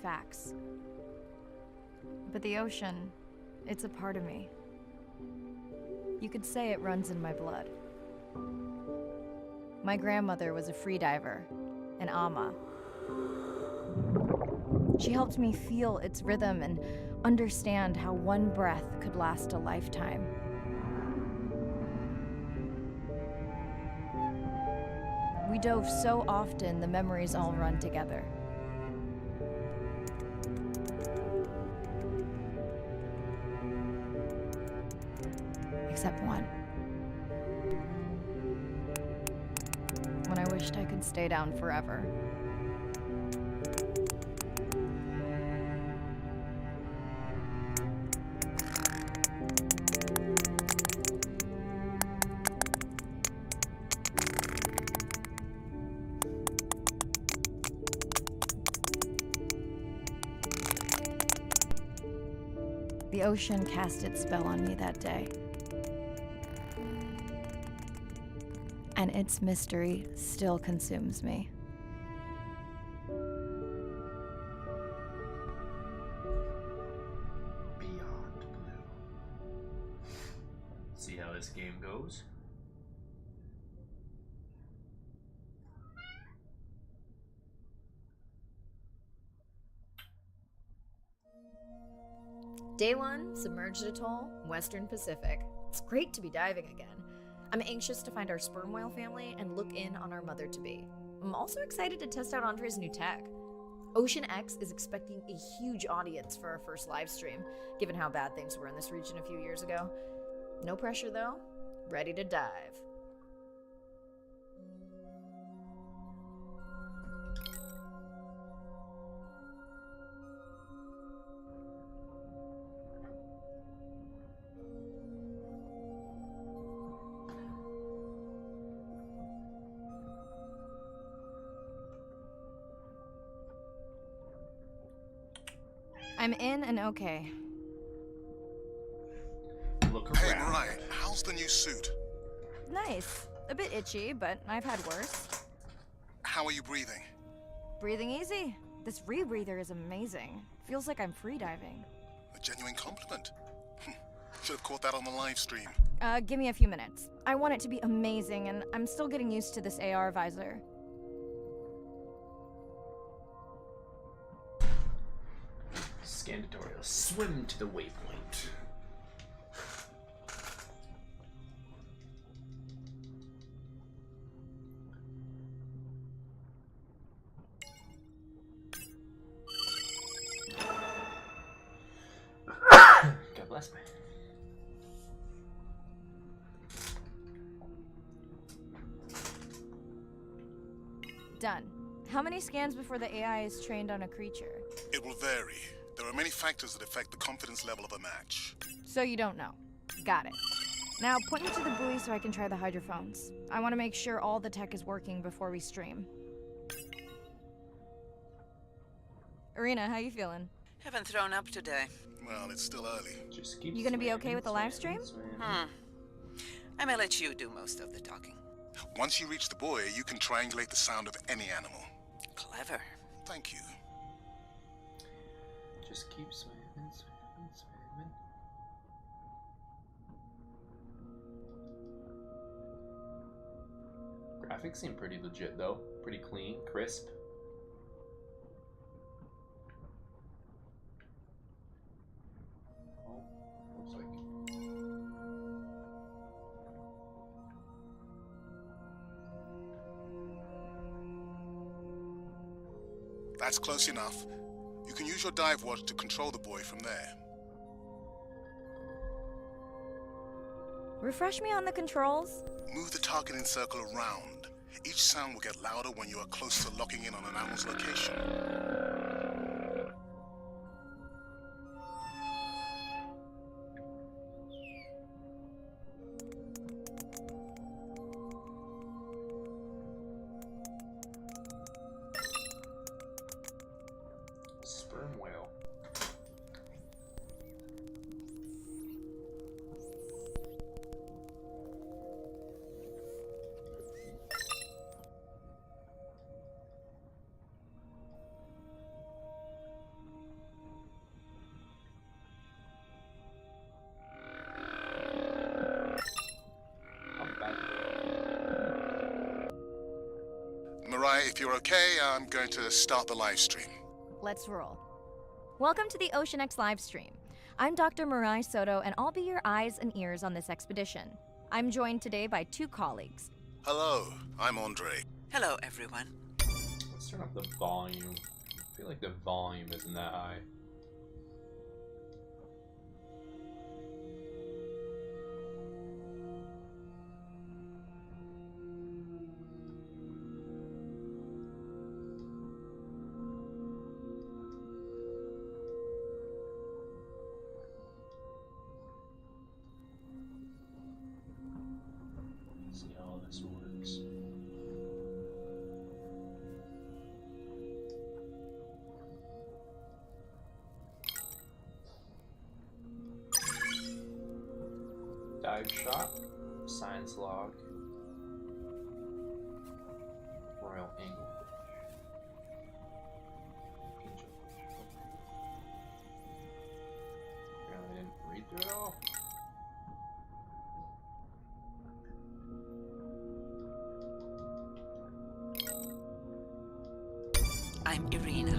facts. But the ocean, it's a part of me. You could say it runs in my blood. My grandmother was a freediver, an ama. She helped me feel its rhythm and understand how one breath could last a lifetime. We dove so often, the memories all run together. Except one. When I wished I could stay down forever. The ocean cast its spell on me that day. And its mystery still consumes me. Beyond Blue. See how this game goes? Day 1, Submerged Atoll, Western Pacific. It's great to be diving again. I'm anxious to find our sperm whale family and look in on our mother-to-be. I'm also excited to test out Andre's new tech. Ocean X is expecting a huge audience for our first live stream, given how bad things were in this region a few years ago. No pressure though, ready to dive. I'm in and okay. Look around. Hey, Mariah, how's the new suit? Nice. A bit itchy, but I've had worse. How are you breathing? Breathing easy. This rebreather is amazing. Feels like I'm freediving. A genuine compliment. Should have caught that on the live stream. Give me a few minutes. I want it to be amazing, and I'm still getting used to this AR visor. Scandatorial. Swim to the waypoint. God bless me. Done. How many scans before the AI is trained on a creature? It will vary. There are many factors that affect the confidence level of a match. So you don't know. Got it. Now point me to the buoy so I can try the hydrophones. I want to make sure all the tech is working before we stream. Arena, how you feeling? Haven't thrown up today. Well, it's still early. Just keep You gonna be swimming, okay with the live stream? swimming. I may let you do most of the talking. Once you reach the buoy, you can triangulate the sound of any animal. Clever. Thank you. Just keep swimming, swimming, swimming. Graphics seem pretty legit though. Pretty clean, crisp. Oh, looks like That's close enough. You can use your dive watch to control the buoy from there. Refresh me on the controls. Move the targeting circle around. Each sound will get louder when you are close to locking in on an animal's location. sperm whale. If you're okay, I'm going to start the live stream. Let's roll. Welcome to the OceanX livestream. I'm Dr. Mirai Soto, and I'll be your eyes and ears on this expedition. I'm joined today by two colleagues. Hello, I'm Andre. Hello, everyone. Let's turn up the volume. I feel like the volume isn't that high. See how this works. Dive shot, science log, Royal Anglefish, angelfish. Apparently I didn't read through it all. I'm Irina.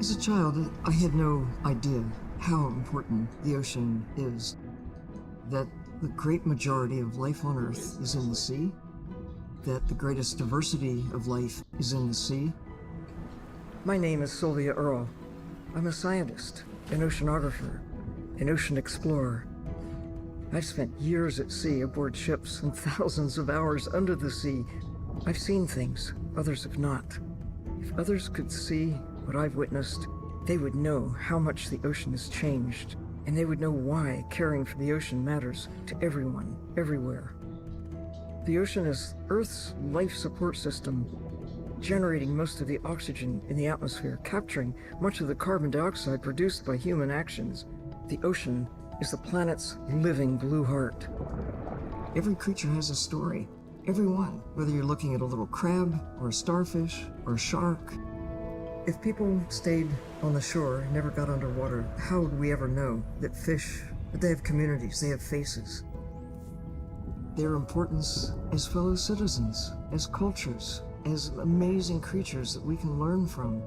As a child, I had no idea how important the ocean is. That the great majority of life on Earth is in the sea. That the greatest diversity of life is in the sea. My name is Sylvia Earle. I'm a scientist, an oceanographer, an ocean explorer. I've spent years at sea aboard ships and thousands of hours under the sea. I've seen things others have not. If others could see what I've witnessed, they would know how much the ocean has changed, and they would know why caring for the ocean matters to everyone, everywhere. The ocean is Earth's life support system, generating most of the oxygen in the atmosphere, capturing much of the carbon dioxide produced by human actions. The ocean is the planet's living blue heart. Every creature has a story. Every one, whether you're looking at a little crab, or a starfish, or a shark. If people stayed on the shore and never got underwater, how would we ever know that fish, that they have communities, they have faces? Their importance as fellow citizens, as cultures, as amazing creatures that we can learn from.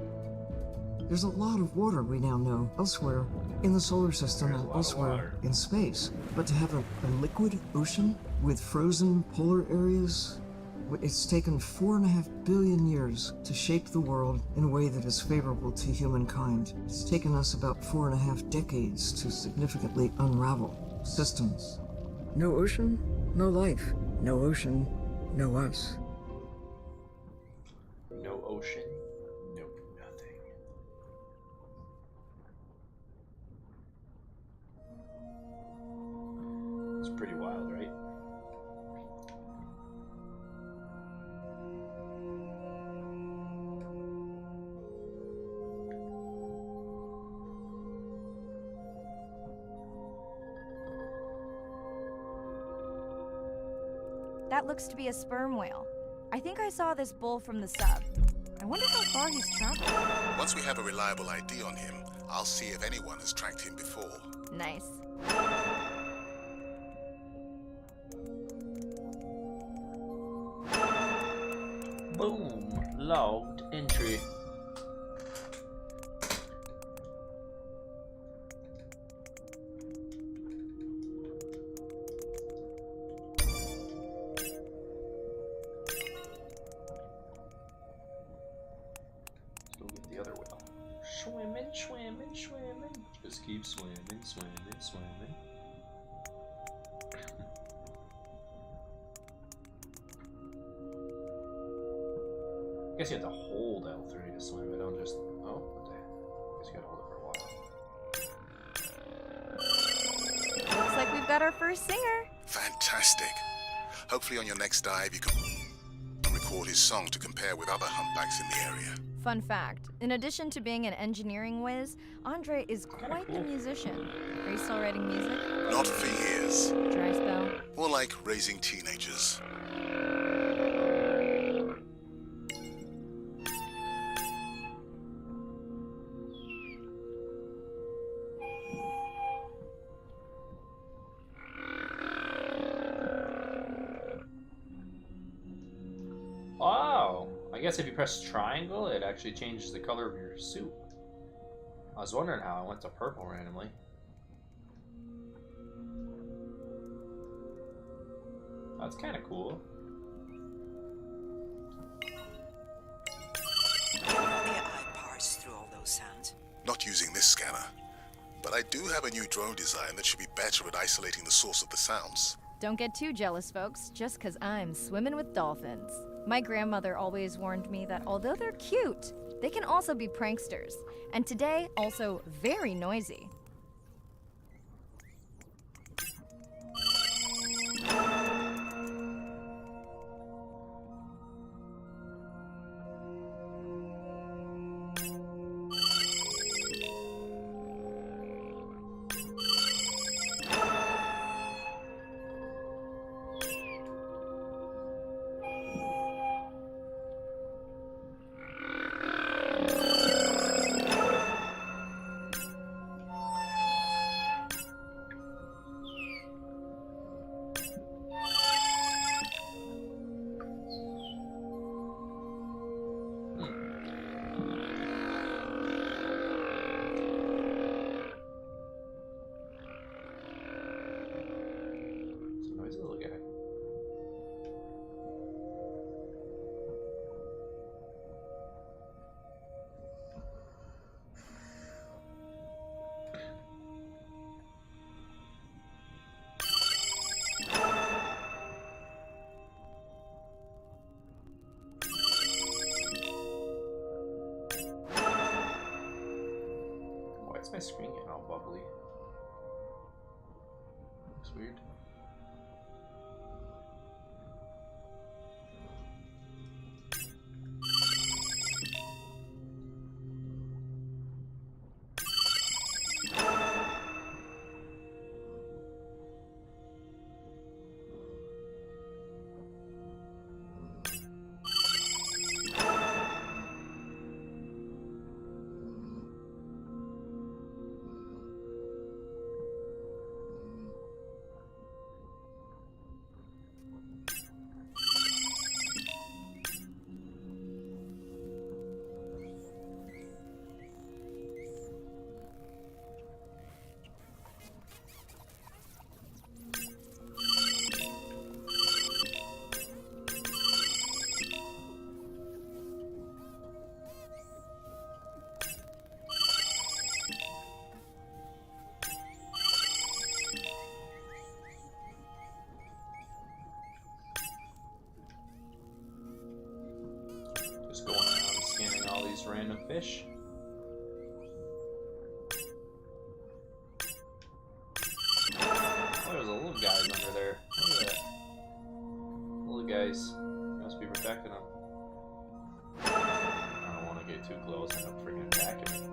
There's a lot of water we now know elsewhere in the solar system and elsewhere in space. But to have a liquid ocean with frozen polar areas, it's taken 4.5 billion years to shape the world in a way that is favorable to humankind. It's taken us about 4.5 decades to significantly unravel systems. No ocean, no life. No ocean, no us. No ocean, no nothing. It's pretty wild, right? That looks to be a sperm whale. I think I saw this bull from the sub. I wonder how far he's traveled. Once we have a reliable ID on him, I'll see if anyone has tracked him before. Nice. Boom! Logged entry. Let's go get the other whale. Swimming, swimming, swimming. Just keep swimming, swimming, swimming. I guess you have to hold L3 to swim it. Don't just. Oh, what the heck? I guess you gotta hold it for a while. Looks like we've got our first singer. Fantastic. Hopefully on your next dive you can record his song to compare with other humpbacks in the area. Fun fact, in addition to being an engineering whiz, Andre is quite the musician. Are you still writing music? Not for years. Dry spell? More like raising teenagers. I guess if you press triangle, it actually changes the color of your suit. I was wondering how I went to purple randomly. That's kind of cool. Can AI parse through all those sounds? Not using this scanner. But I do have a new drone design that should be better at isolating the source of the sounds. Don't get too jealous, folks, just because I'm swimming with dolphins. My grandmother always warned me that although they're cute, they can also be pranksters. And today, also very noisy. Why is my screen getting all bubbly? Looks weird. Just going around scanning all these random fish. Oh, there's a little guys under there. Look at that. Little guys. Must be protecting them. I don't want to get too close and end up freaking attacking me.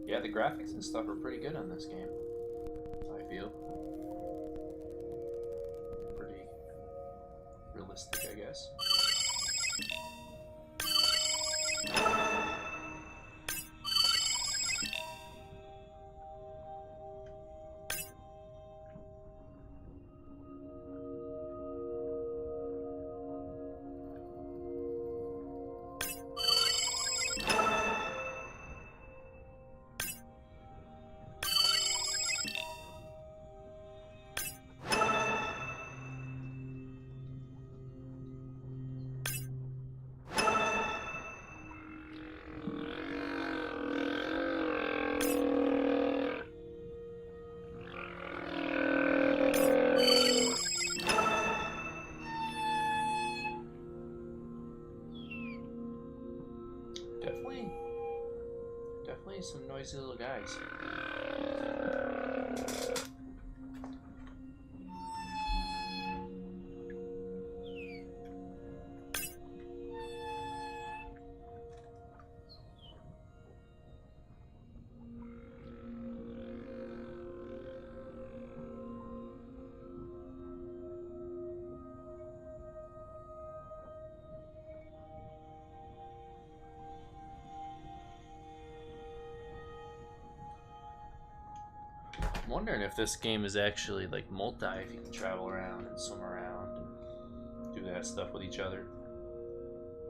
Yeah, the graphics and stuff are pretty good on this game, I feel. Pretty realistic, I guess. Definitely some noisy little guys. I'm wondering if this game is actually like multi, if you can travel around and swim around and do that stuff with each other.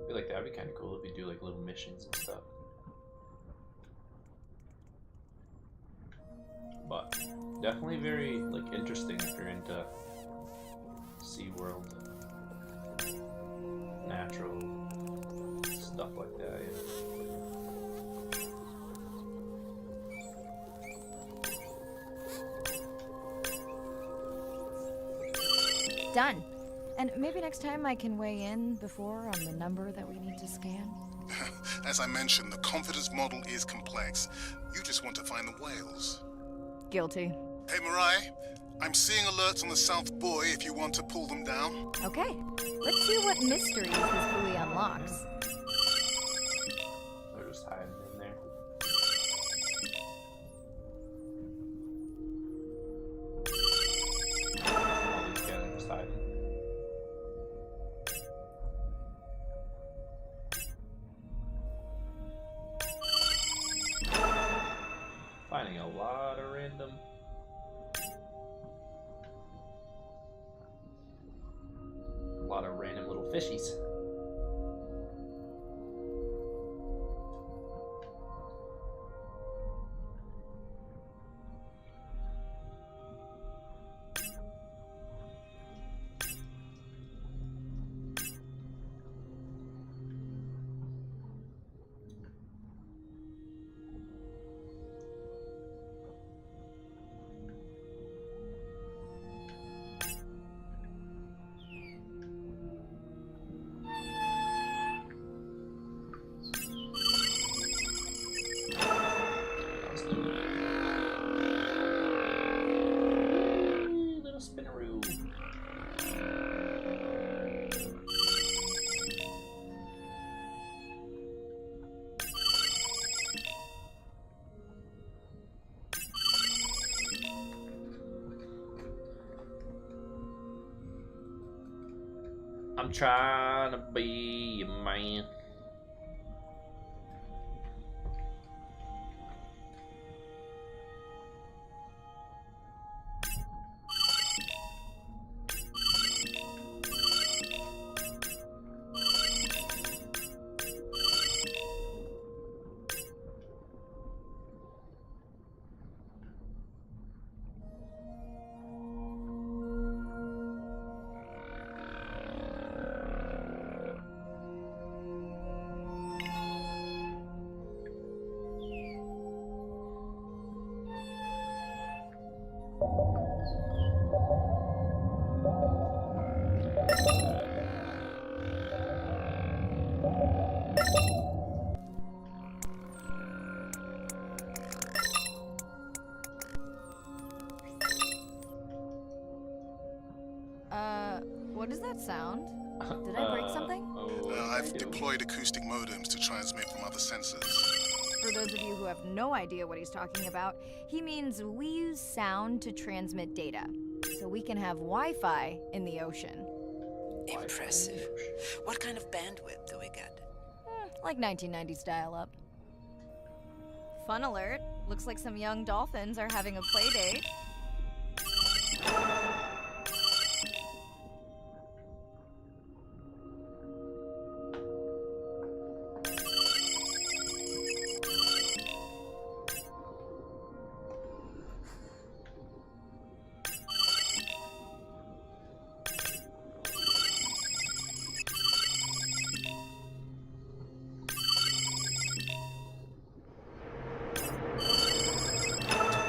I feel like that'd be kind of cool if you do like little missions and stuff. But definitely very like interesting if you're into SeaWorld, natural stuff like that. Yeah. Done. And maybe next time I can weigh in before on the number that we need to scan. As I mentioned, the confidence model is complex. You just want to find the whales. Guilty. Hey, Mirai, I'm seeing alerts on the South Buoy if you want to pull them down. Okay, let's see what mysteries this buoy unlocks. They're just hiding in there. All these guys are just hiding. Finding a lot of random. A lot of random little fishies. Little spinneroo. I'm trying to be a man. What does that sound? Did I break something? I've deployed acoustic modems to transmit from other sensors. For those of you who have no idea what he's talking about, he means we use sound to transmit data, so we can have Wi-Fi in the ocean. Impressive. What kind of bandwidth do we get? Like 1990s dial-up. Fun alert. Looks like some young dolphins are having a play date.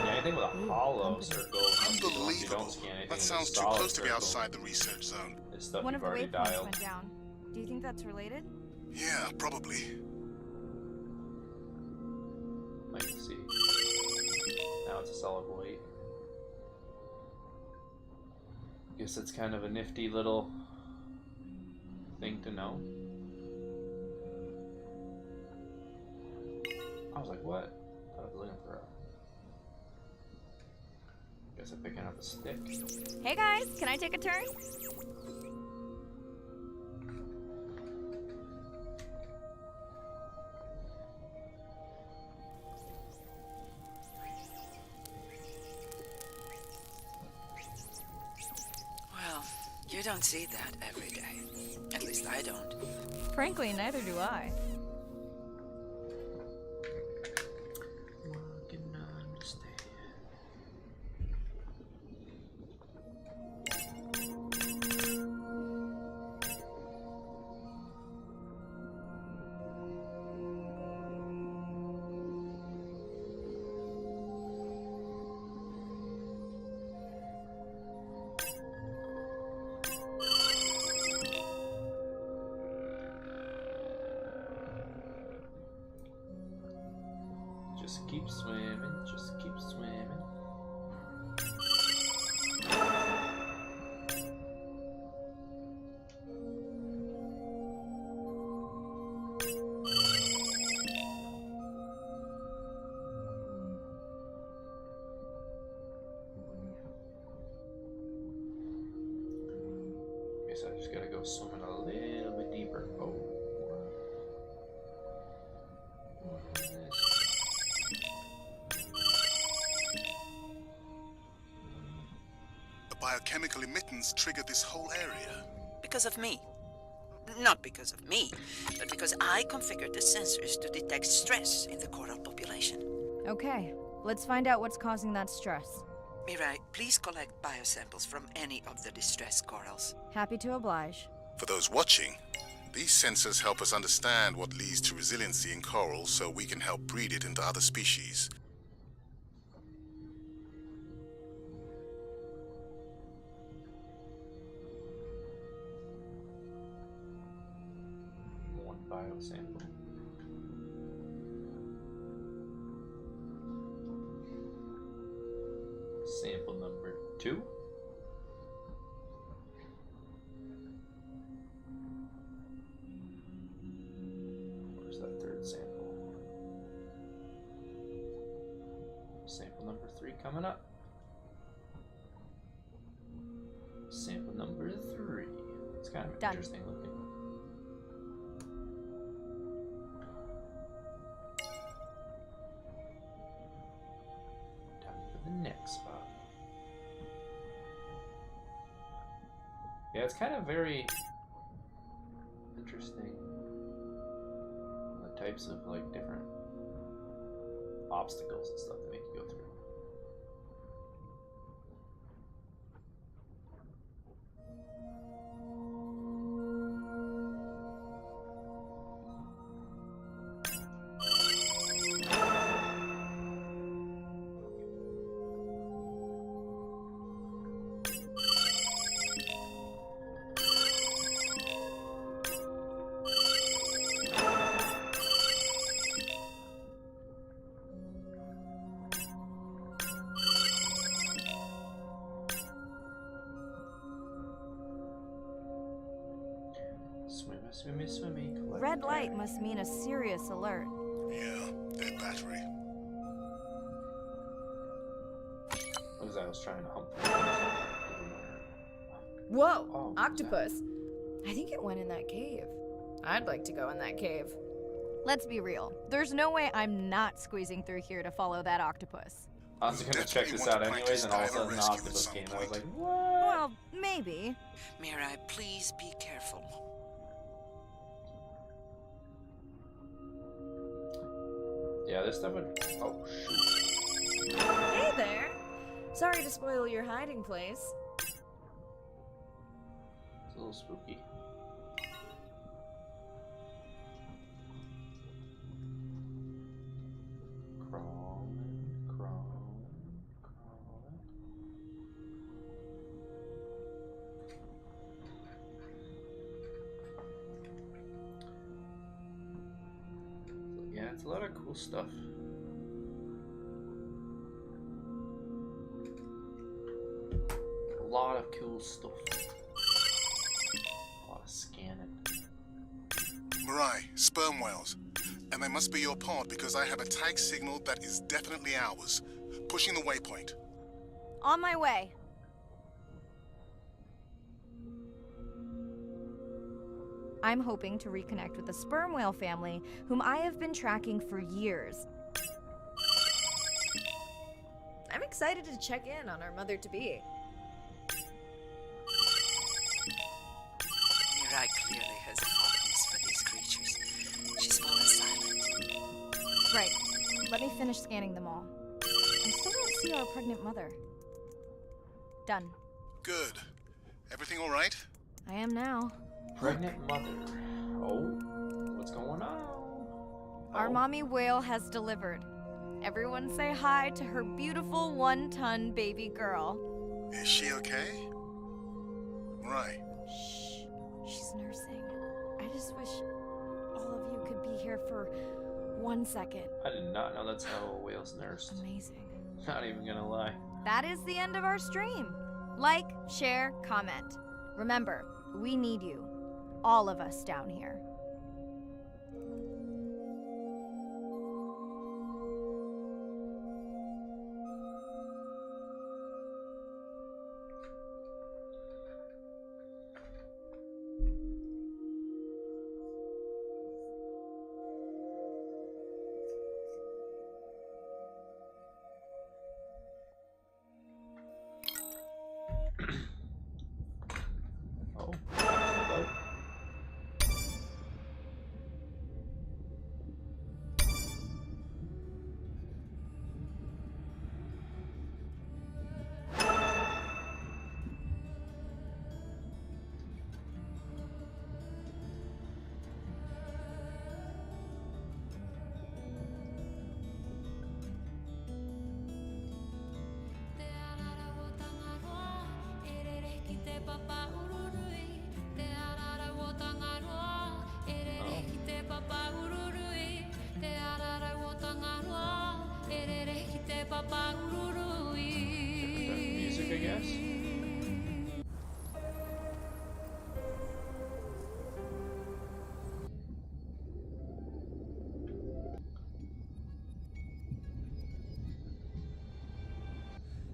Anything with a hollow circle. Unbelievable. That sounds too close to be outside the research zone. Is stuff One you've of the already waypoints dialed. went down. Do you think that's related? Yeah, probably. Might see. Now it's a solid white. Guess it's kind of a nifty little thing to know. I was like, what? I was looking for a... Guess I'm picking up a stick. Hey guys, can I take a turn? You don't see that every day. At least I don't. Frankly, neither do I. Walking on the stairs. Just keep swimming, just keep swimming. Guess I just gotta go swimming a little bit deeper. Oh. What is this? The biochemical emittance triggered this whole area. Because of me. Not because of me, but because I configured the sensors to detect stress in the coral population. Okay, let's find out what's causing that stress. Mirai, please collect biosamples from any of the distressed corals. Happy to oblige. For those watching, these sensors help us understand what leads to resiliency in coral so we can help breed it into other species. One biosample. Sample number 2. Where's that third sample? Sample number 3 coming up. Sample number 3. It's kind of Done. interesting looking. Time for the next spot. Yeah, it's kind of very interesting. The types of like different obstacles and stuff that make you go through. Swimmy, swimmy, swimmy. collect Red light carry. must mean a serious alert. Yeah, dead battery. What was that? I was trying to hump. Whoa! Oh, Octopus. I think it went in that cave. I'd like to go in that cave. Let's be real. There's no way I'm not squeezing through here to follow that octopus. I was gonna check this out anyways, and all of a sudden the octopus came. I was like, what? Well, maybe. Mirai, please be careful. Yeah, this stuff would. Oh shoot! Hey there! Sorry to spoil your hiding place. It's a little spooky. Crawling, crawling, crawling. Yeah, it's a lot of cool stuff. A lot of cool stuff. A lot of scanning. Mirai, sperm whales. And they must be your pod because I have a tag signal that is definitely ours. Pushing the waypoint. On my way. I'm hoping to reconnect with the sperm whale family, whom I have been tracking for years. I'm excited to check in on our mother-to-be. finished scanning them all. I still don't see our pregnant mother. Done. Good. Everything all right? I am now. Pregnant mother. Oh, what's going on? Our Oh. mommy whale has delivered. Everyone say hi to her beautiful 1-ton baby girl. Is she okay? Right. Shh. She's nursing. I just wish all of you could be here for 1 second. I did not know that's how a whale's nursed. Amazing. Not even gonna lie. That is the end of our stream. Like, share, comment. Remember, we need you. All of us down here. Oh. Hello. Music, I guess.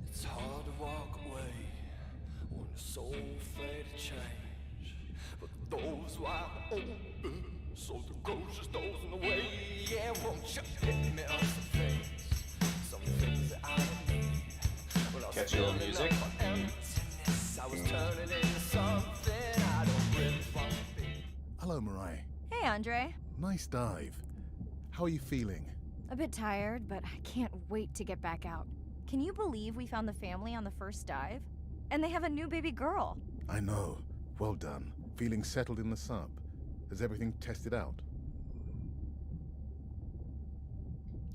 It's hard to walk away when the soul fled to change. But the door's wide open, so the ghost just doors in the way. Yeah, won't you hit me on some things? Some things that I don't need. When I was Catchy little feeling music. up my emptiness, I was turning into something I don't really want to be. Hello, Mirai. Hey, Andre. Nice dive. How are you feeling? A bit tired, but I can't wait to get back out. Can you believe we found the family on the first dive? And they have a new baby girl. I know. Well done. Feeling settled in the sub. Has everything tested out?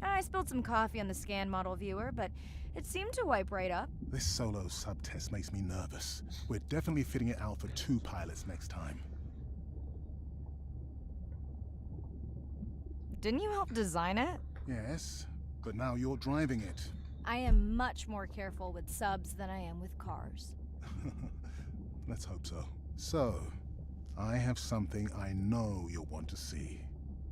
I spilled some coffee on the scan model viewer, but it seemed to wipe right up. This solo sub test makes me nervous. We're definitely fitting it out for 2 pilots next time. Didn't you help design it? Yes, but now you're driving it. I am much more careful with subs than I am with cars. Let's hope so. So, I have something I know you'll want to see.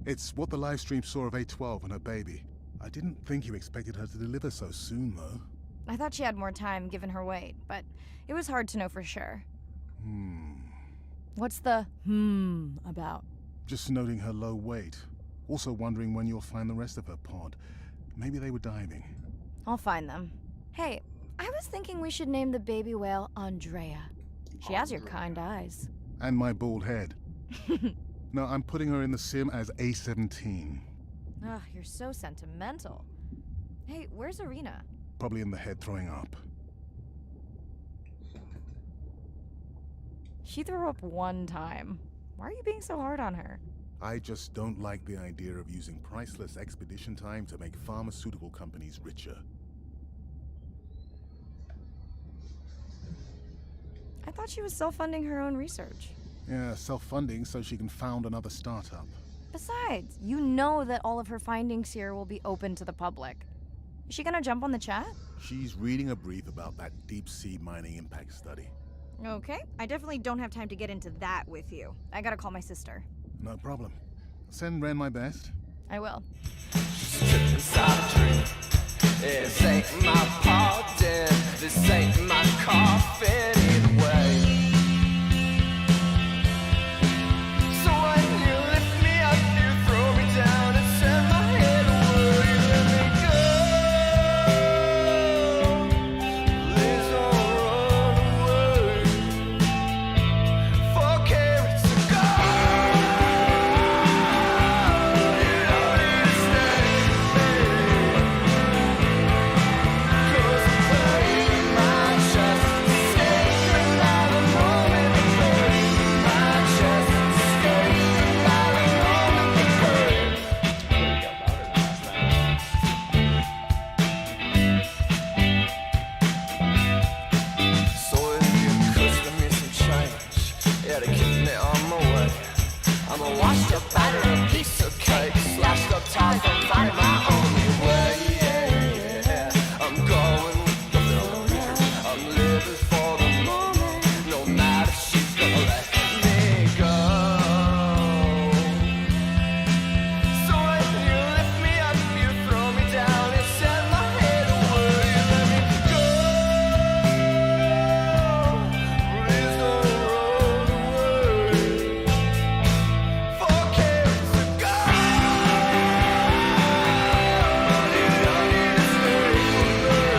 It's what the live stream saw of A12 and her baby. I didn't think you expected her to deliver so soon, though. I thought she had more time given her weight, but it was hard to know for sure. What's the about? Just noting her low weight. Also wondering when you'll find the rest of her pod. Maybe they were diving. I'll find them. Hey, I was thinking we should name the baby whale Andrea. She has your kind eyes. And my bald head. No, I'm putting her in the sim as A17. Ugh, you're so sentimental. Hey, where's Arena? Probably in the head throwing up. She threw up 1 time. Why are you being so hard on her? I just don't like the idea of using priceless expedition time to make pharmaceutical companies richer. I thought she was self-funding her own research. Yeah, self-funding so she can found another startup. Besides, you know that all of her findings here will be open to the public. Is she gonna jump on the chat? She's reading a brief about that deep-sea mining impact study. Okay, I definitely don't have time to get into that with you. I gotta call my sister. No problem. Send Ren my best. I will. Stripped inside a tree. This ain't my pardon. This ain't my coffin either way. So when you lift me up, you throw me down and send my head away. Let me go. Please don't run away. For carrots to go. You don't need to stay. better keep me on my way. I'm a washed up battered piece of cake, slashed up ties, I'm finding my only way. I'm going with the flow, I'm living for the moment, no matter she's gonna let me go. So when you lift me up, you throw me down and set my head away. Let me go. Please don't roll away. For carrots to go. You don't need to stay away.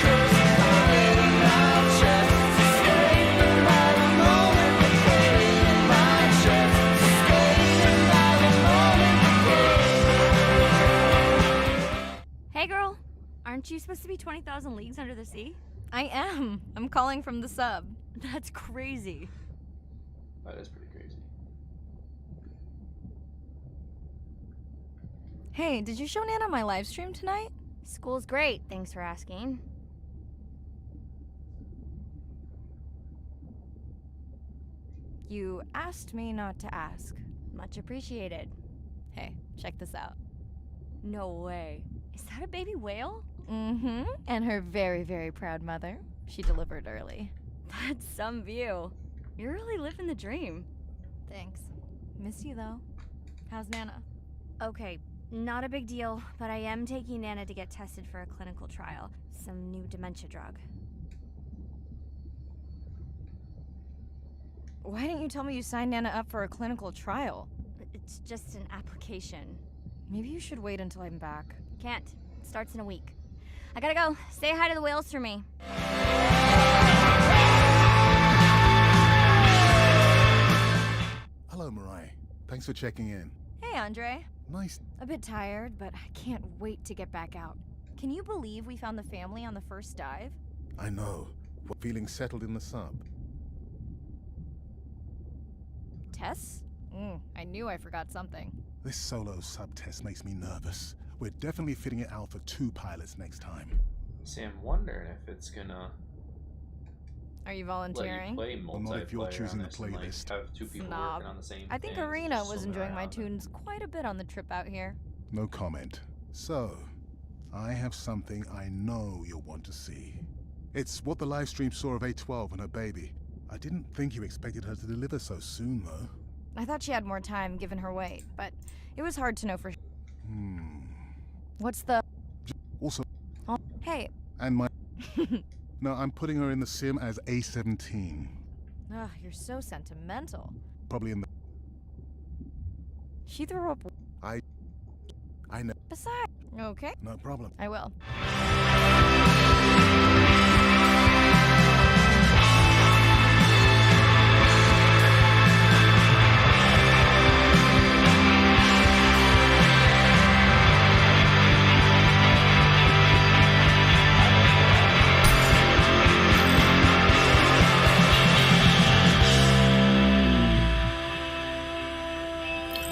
'Cause I'm in my chest, escaping by the moment, the pain in my chest, escaping by the moment, the pain. Hey girl, aren't you supposed to be 20,000 leagues under the sea? I am. I'm calling from the sub. That's crazy. That is pretty crazy. Hey, did you show Nana my live stream tonight? School's great, thanks for asking. You asked me not to ask. Much appreciated. Hey, check this out. No way. Is that a baby whale? Mm-hmm. And her very, very proud mother. She delivered early. That's some view. You're really living the dream. Thanks. Miss you, though. How's Nana? Okay, not a big deal, but I am taking Nana to get tested for a clinical trial. Some new dementia drug. Why didn't you tell me you signed Nana up for a clinical trial? It's just an application. Maybe you should wait until I'm back. Can't. It starts in a week. I gotta go. Say hi to the whales for me. Hello, Mirai. Thanks for checking in. Hey, Andre. Nice. A bit tired, but I can't wait to get back out. Can you believe we found the family on the first dive? I know. Feeling settled in the sub. Tess? I knew I forgot something. This solo sub test makes me nervous. We're definitely fitting it out for 2 pilots next time. See, I'm wondering if it's gonna Are you let volunteering? you play Well, not if you're multiplayer choosing on the this and, like, playlist. have 2 people Snob. working on the same I think things, Arena just was swimming enjoying my around. tunes quite a bit on the trip out here. No comment. So, I have something I know you'll want to see. It's what the live stream saw of A12 and her baby. I didn't think you expected her to deliver so soon, though. I thought she had more time given her weight, but it was hard to know for What's the... Also, Oh, hey. and my... No, I'm putting her in the sim as A17. Ugh, you're so sentimental. Probably in the... She threw up... I know. Besides... Okay, No problem. I will.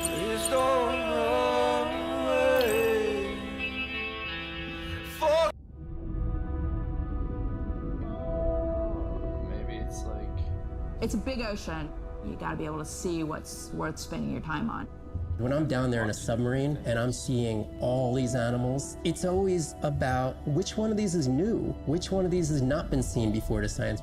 Please don't run away. For Maybe it's like It's a big ocean. You gotta be able to see what's worth spending your time on. When I'm down there in a submarine and I'm seeing all these animals, it's always about which one of these is new, which one of these has not been seen before to science.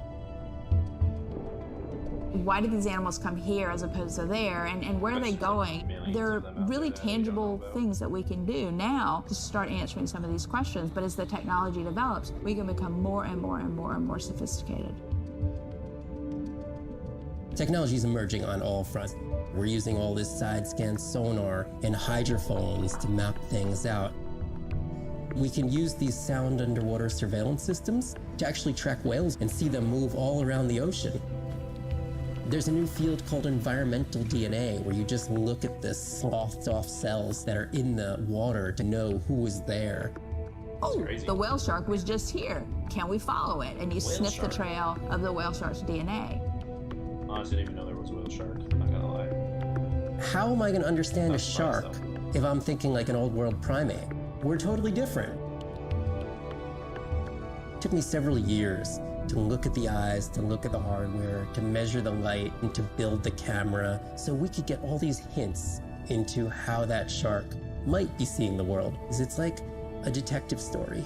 Why did these animals come here as opposed to there, and where are they going? There are really tangible things that we can do now to start answering some of these questions, but as the technology develops, we can become more and more and more and more sophisticated. Technology is emerging on all fronts. We're using all this side-scan sonar and hydrophones to map things out. We can use these sound underwater surveillance systems to actually track whales and see them move all around the ocean. There's a new field called environmental DNA, where you just look at the sloughed off cells that are in the water to know who is there. Oh, crazy. the whale shark was just here. Can we follow it? And you Whale sniff shark. the trail of the whale shark's DNA. honestly didn't even know there was a whale shark. I'm not gonna lie. How am I going to understand a That's surprised, shark if I'm thinking like an old world primate? We're totally different. It took me several years to look at the eyes, to look at the hardware, to measure the light, and to build the camera, so we could get all these hints into how that shark might be seeing the world. It's like a detective story.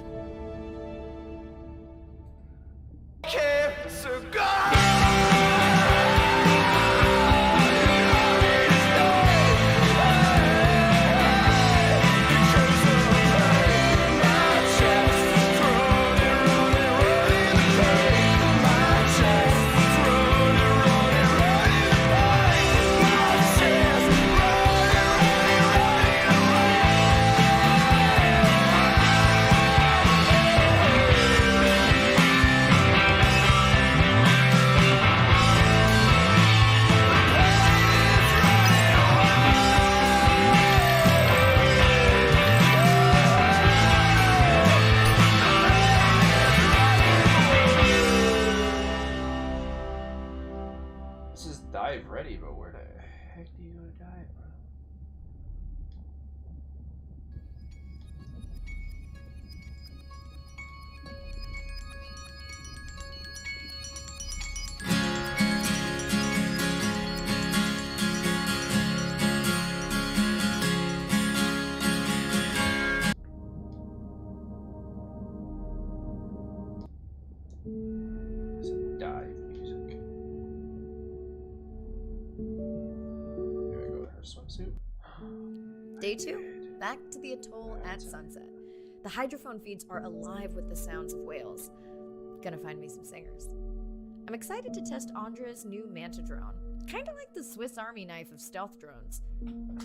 This is dive ready, but where the heck do you go to dive, bro? Some dive music. Here we go with her swimsuit. Day 2, back to the atoll at sunset. The hydrophone feeds are alive with the sounds of whales. Gonna find me some singers. I'm excited to test Andrea's new Manta drone. Kinda like the Swiss Army knife of stealth drones.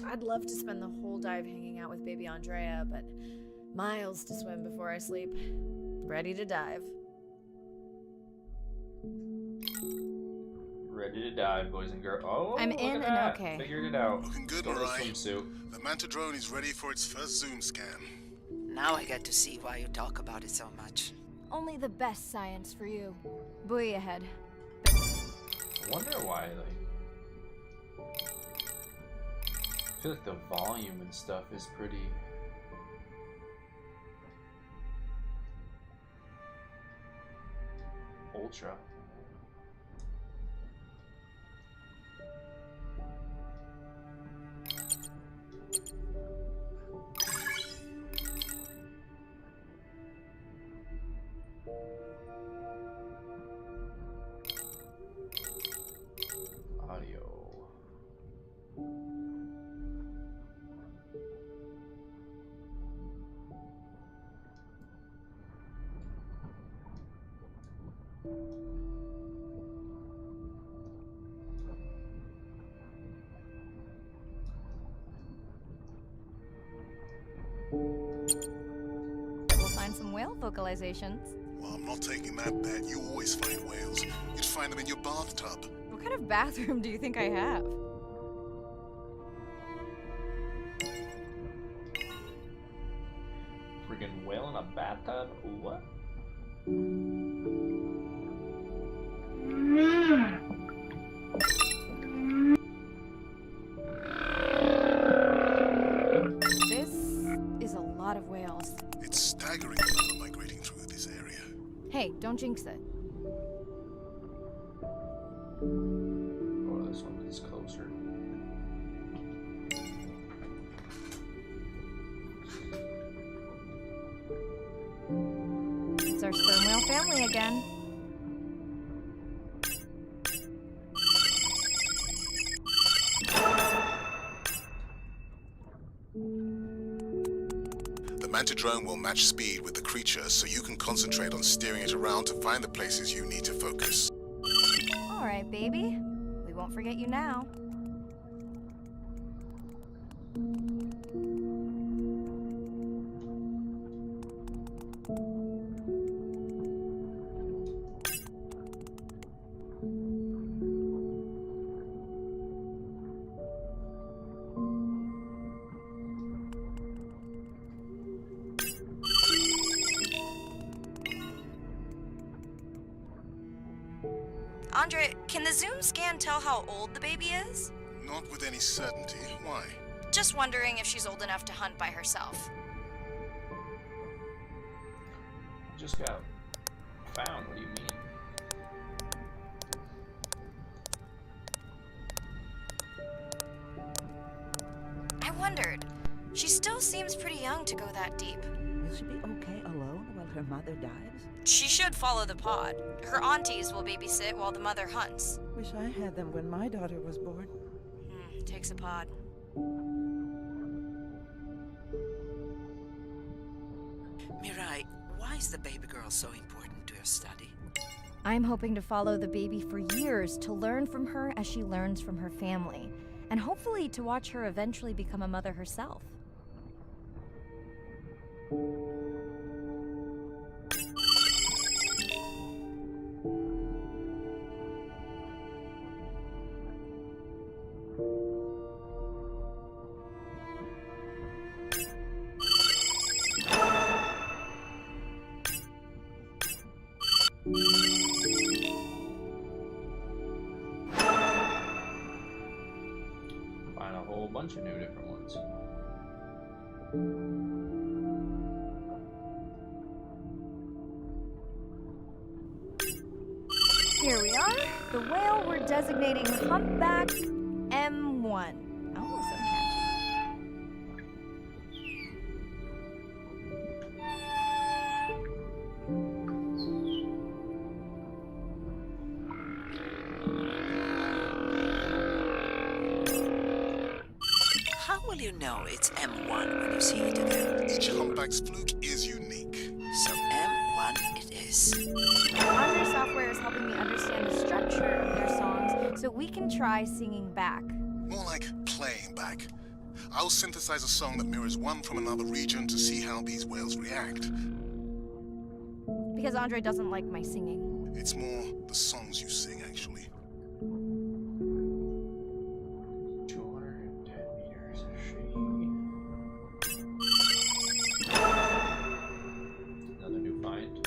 I'd love to spend the whole dive hanging out with baby Andrea, but miles to swim before I sleep. Ready to dive. Ready to dive, boys and girls. Oh, I'm look in at and that. okay. Figured it out. Looking good, Go to the Mirai. swimsuit. The Manta drone is ready for its first zoom scan. Now I get to see why you talk about it so much. Only the best science for you. Buoy ahead. I wonder why, like... I feel like the volume and stuff is pretty... ultra. Audio. We'll find some whale vocalizations. Well, I'm not taking that bet. You always find whales. You'd find them in your bathtub. What kind of bathroom do you think I have? Friggin' whale in a bathtub? What? This is a lot of whales. It's staggering the number migrating through this area. Hey, don't jinx it. Oh, this one is closer. It's our sperm whale family again. The Manta drone will match speed with the creature so you can concentrate on steering it around to find the places you need to focus. All right, baby. We won't forget you now. Andre, can the Zoom scan tell how old the baby is? Not with any certainty. Why? Just wondering if she's old enough to hunt by herself. Just got found. What do you mean? wondered. She still seems pretty young to go that deep. Will she be okay alone while her mother dies? She should follow the pod. Her aunties will babysit while the mother hunts. Wish I had them when my daughter was born. Takes a pod. Mirai, why is the baby girl so important to your study? I'm hoping to follow the baby for years to learn from her as she learns from her family, and hopefully to watch her eventually become a mother herself. Find a whole bunch of new different ones. Here we are. The whale we're designating Humpback M1. Oh, so catchy. How will you know it's M1 when you see it again? Each humpback's fluke is unique. So M1 it is. Andre software is helping me understand the structure of their songs so we can try singing back. More like playing back. I'll synthesize a song that mirrors one from another region to see how these whales react. Because Andre doesn't like my singing. It's more the songs you sing, actually. 210 meters of shade. Another new find.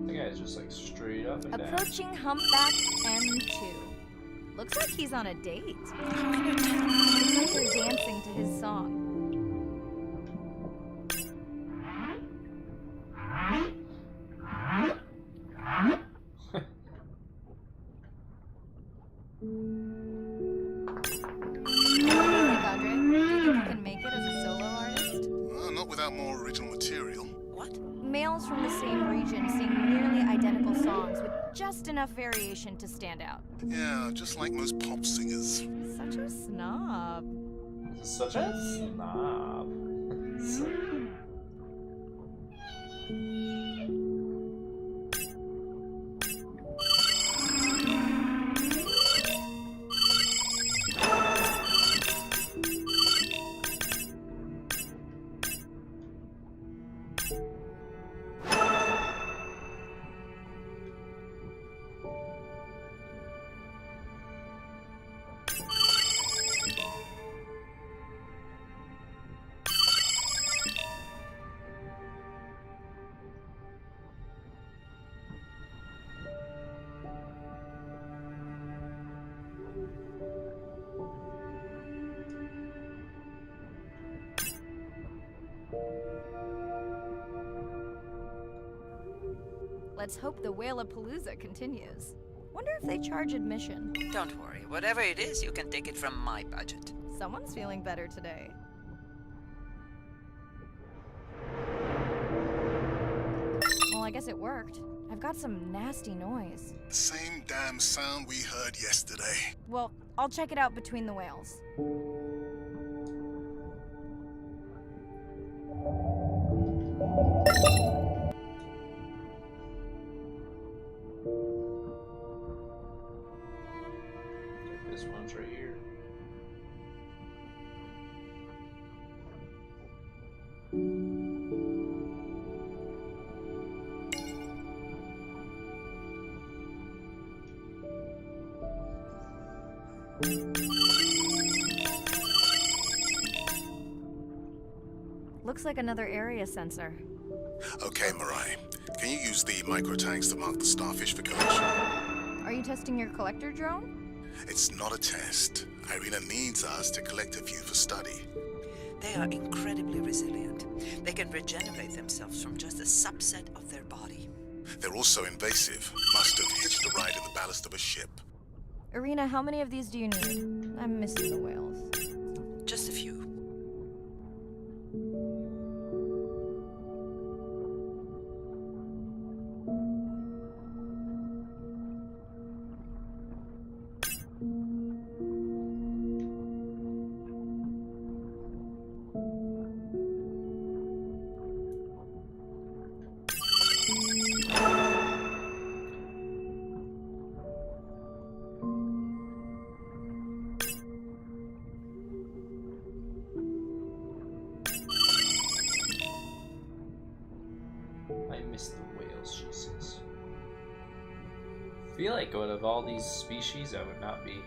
The guy's just like straight up and down. Approaching Humpback M2. Looks like he's on a date. How can you tell? Looks like they're dancing to his song. What do you think, Andre? Do you think you can make it as a solo artist? Not without more original material. What? Males from the same region sing nearly identical songs with just enough variation to stand out. Yeah, just like most pop singers. Such a snob. This is such a snob. Let's hope the Whalapalooza continues. Wonder if they charge admission. Don't worry. Whatever it is, you can take it from my budget. Someone's feeling better today. Well, I guess it worked. I've got some nasty noise. Same damn sound we heard yesterday. Well, I'll check it out between the whales. This one's right here. Looks like another area sensor. Okay, Mirai. Can you use the microtanks to mark the starfish for collection? Are you testing your collector drone? It's not a test. Irina needs us to collect a few for study. They are incredibly resilient. They can regenerate themselves from just a subset of their body. They're also invasive. Must have hitched a ride in the ballast of a ship. Irina, how many of these do you need? I'm missing the whales. Just a few. I miss the whales, she says. I feel like out of all these species, I would not be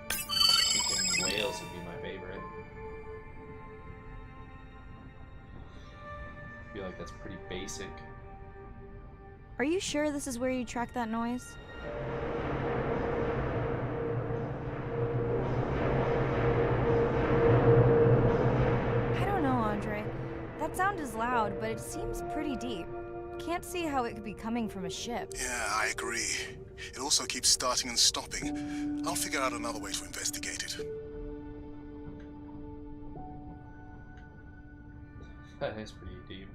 thinking whales would be my favorite. I feel like that's pretty basic. Are you sure this is where you track that noise? I don't know, Andre. That sound is loud, but it seems pretty deep. Can't see how it could be coming from a ship. Yeah, I agree. It also keeps starting and stopping. I'll figure out another way to investigate it. That is pretty deep.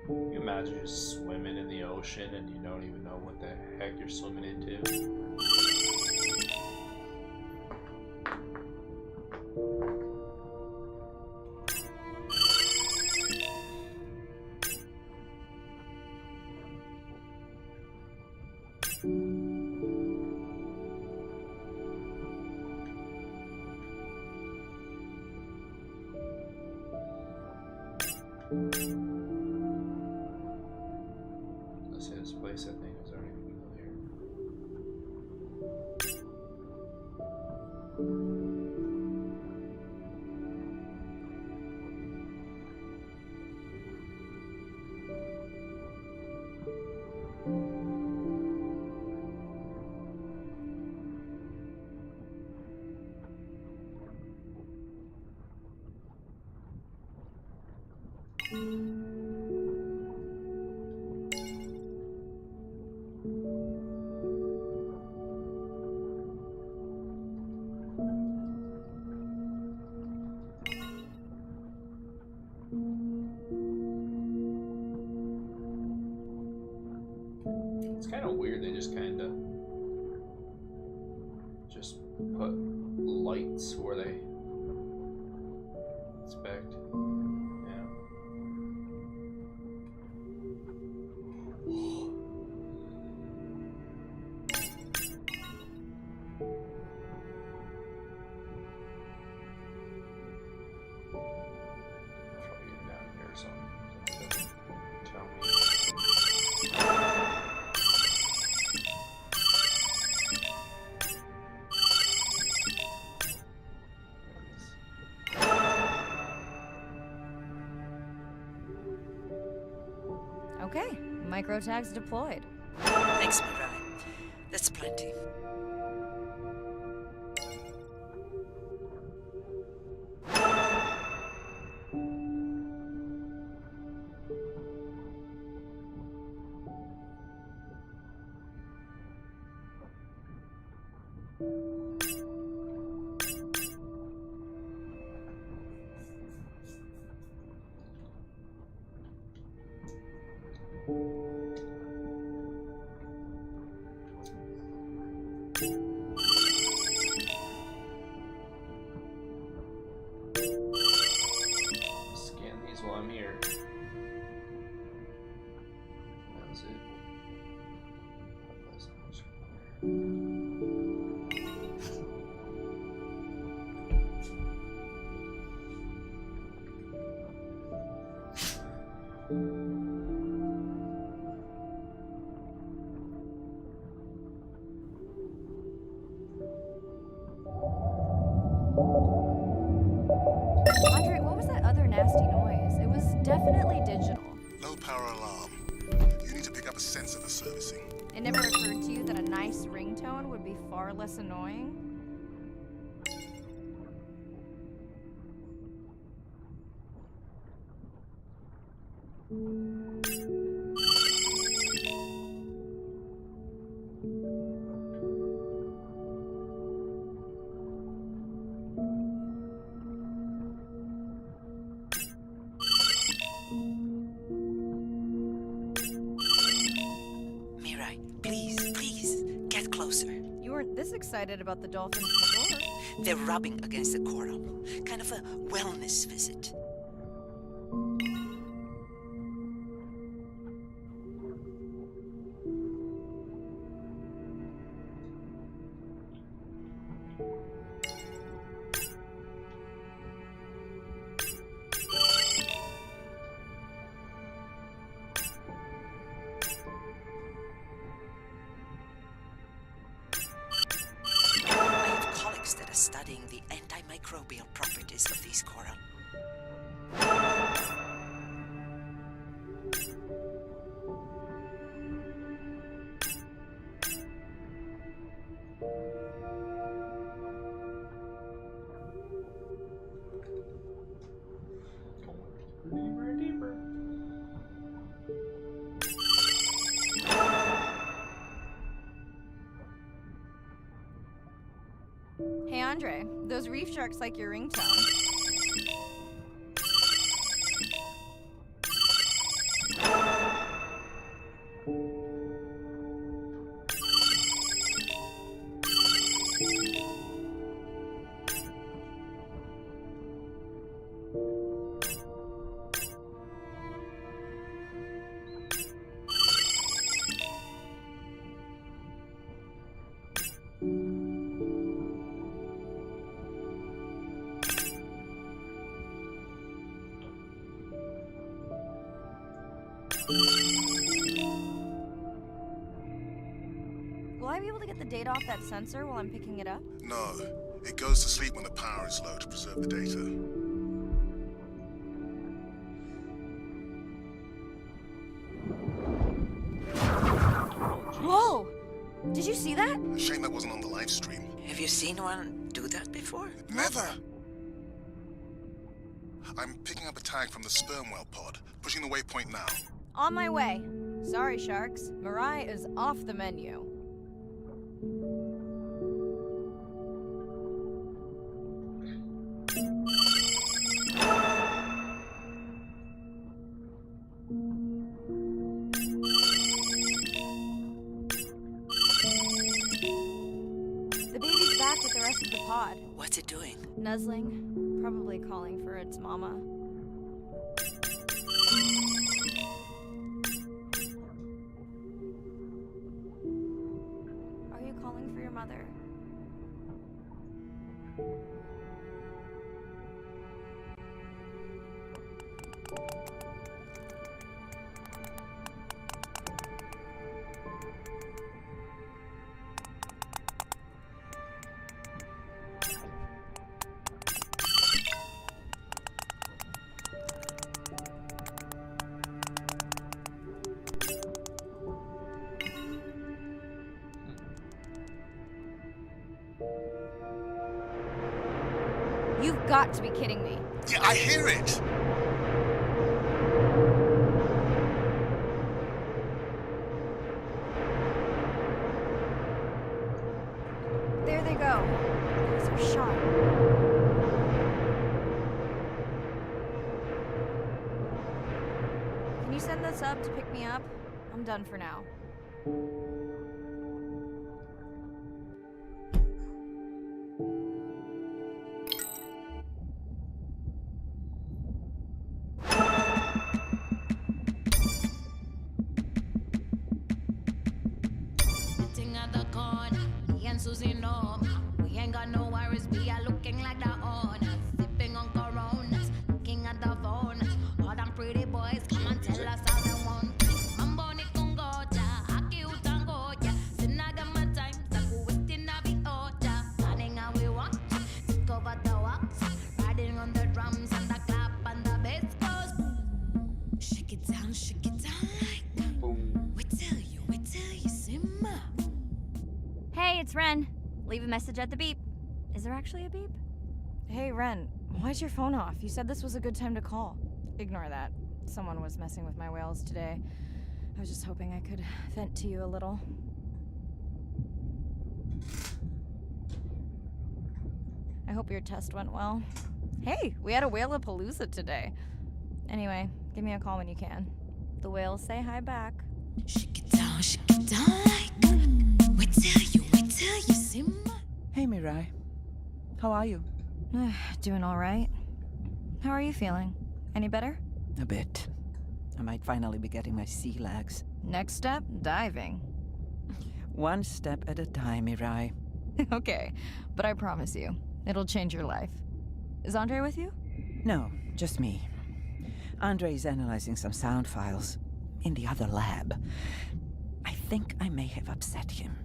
Can you imagine just swimming in the ocean and you don't even know what the heck you're swimming into? Let's say this place, I think, is already familiar. It's kind of weird, they just kind of just put lights where they expect. Yeah. Probably get down here or something. It doesn't tell me. Okay, microtags deployed. Thanks, Mirai. That's plenty. Scan these while I'm here. That was it. Andre, what was that other nasty noise? It was definitely digital. Low power alarm. You need to pick up a sensor for servicing. It never occurred to you that a nice ringtone would be far less annoying? Mirai, please, get closer. You weren't this excited about the dolphins before. They're rubbing against the coral. Kind of a wellness visit. That are studying the antimicrobial properties of these coral. Deeper, deeper. Hey Andre, those reef sharks like your ringtone. Will I be able to get the data off that sensor while I'm picking it up? No. It goes to sleep when the power is low to preserve the data. Whoa! Did you see that? Shame that wasn't on the live stream. Have you seen one do that before? Never! I'm picking up a tag from the sperm whale pod. Pushing the waypoint now. On my way. Sorry, sharks. Mirai is off the menu. The baby's back with the rest of the pod. What's it doing? Nuzzling. Probably calling for its mama. Are you calling for your mother? You've got to be kidding me. Yeah, I hear it! There. they go. There's our shot. Can you send the sub to pick me up? I'm done for now. Susie, no, we ain't got no worries. We are looking like the owners, sipping on Coronas, looking at the phone. All them pretty boys come and tell us how they want. Mambo ni kungoja, aki utangoja. Sinaga my time, saku waiting na oja. Planning how we want, take over the walks, riding on the drums and the clap and the bass goes. Shake it down like boom. We tell you, simmer. Hey, it's Ren. Leave a message at the beep. Is there actually a beep? Hey, Ren, why's your phone off? You said this was a good time to call. Ignore that. Someone was messing with my whales today. I was just hoping I could vent to you a little. I hope your test went well. Hey, we had a whale-apalooza today. Anyway, give me a call when you can. The whales say hi back. Shake it down like wait till you simmer. Hey, Mirai. How are you? Doing all right. How are you feeling? Any better? A bit. I might finally be getting my sea legs. Next step, diving. One step at a time, Mirai. Okay, but I promise you, it'll change your life. Is Andre with you? No, just me. Andre is analyzing some sound files in the other lab. I think I may have upset him.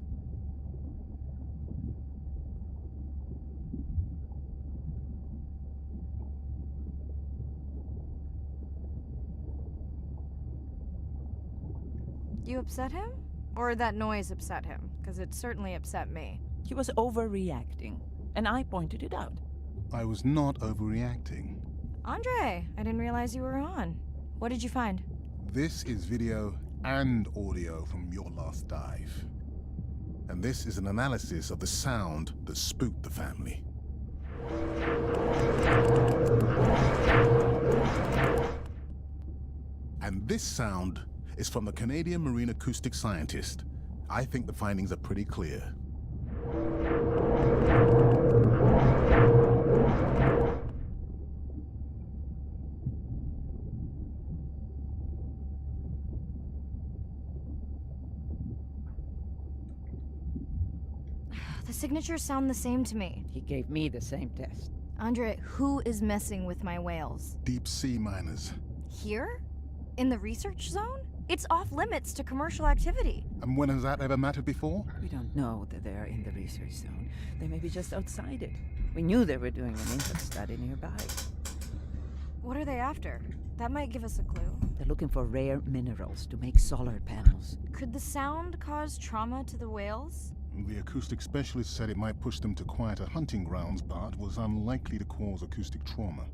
You upset him? Or that noise upset him? Because it certainly upset me. He was overreacting, and I pointed it out. I was not overreacting. Andre, I didn't realize you were on. What did you find? This is video and audio from your last dive. And this is an analysis of the sound that spooked the family. And this sound is from the Canadian marine acoustic scientist. I think the findings are pretty clear. The signatures sound the same to me. He gave me the same test. Andre, who is messing with my whales? Deep sea miners. Here? In the research zone? It's off limits to commercial activity. And when has that ever mattered before? We don't know that they're in the research zone. They may be just outside it. We knew they were doing an infant study nearby. What are they after? That might give us a clue. They're looking for rare minerals to make solar panels. Could the sound cause trauma to the whales? The acoustic specialist said it might push them to quieter hunting grounds, but was unlikely to cause acoustic trauma.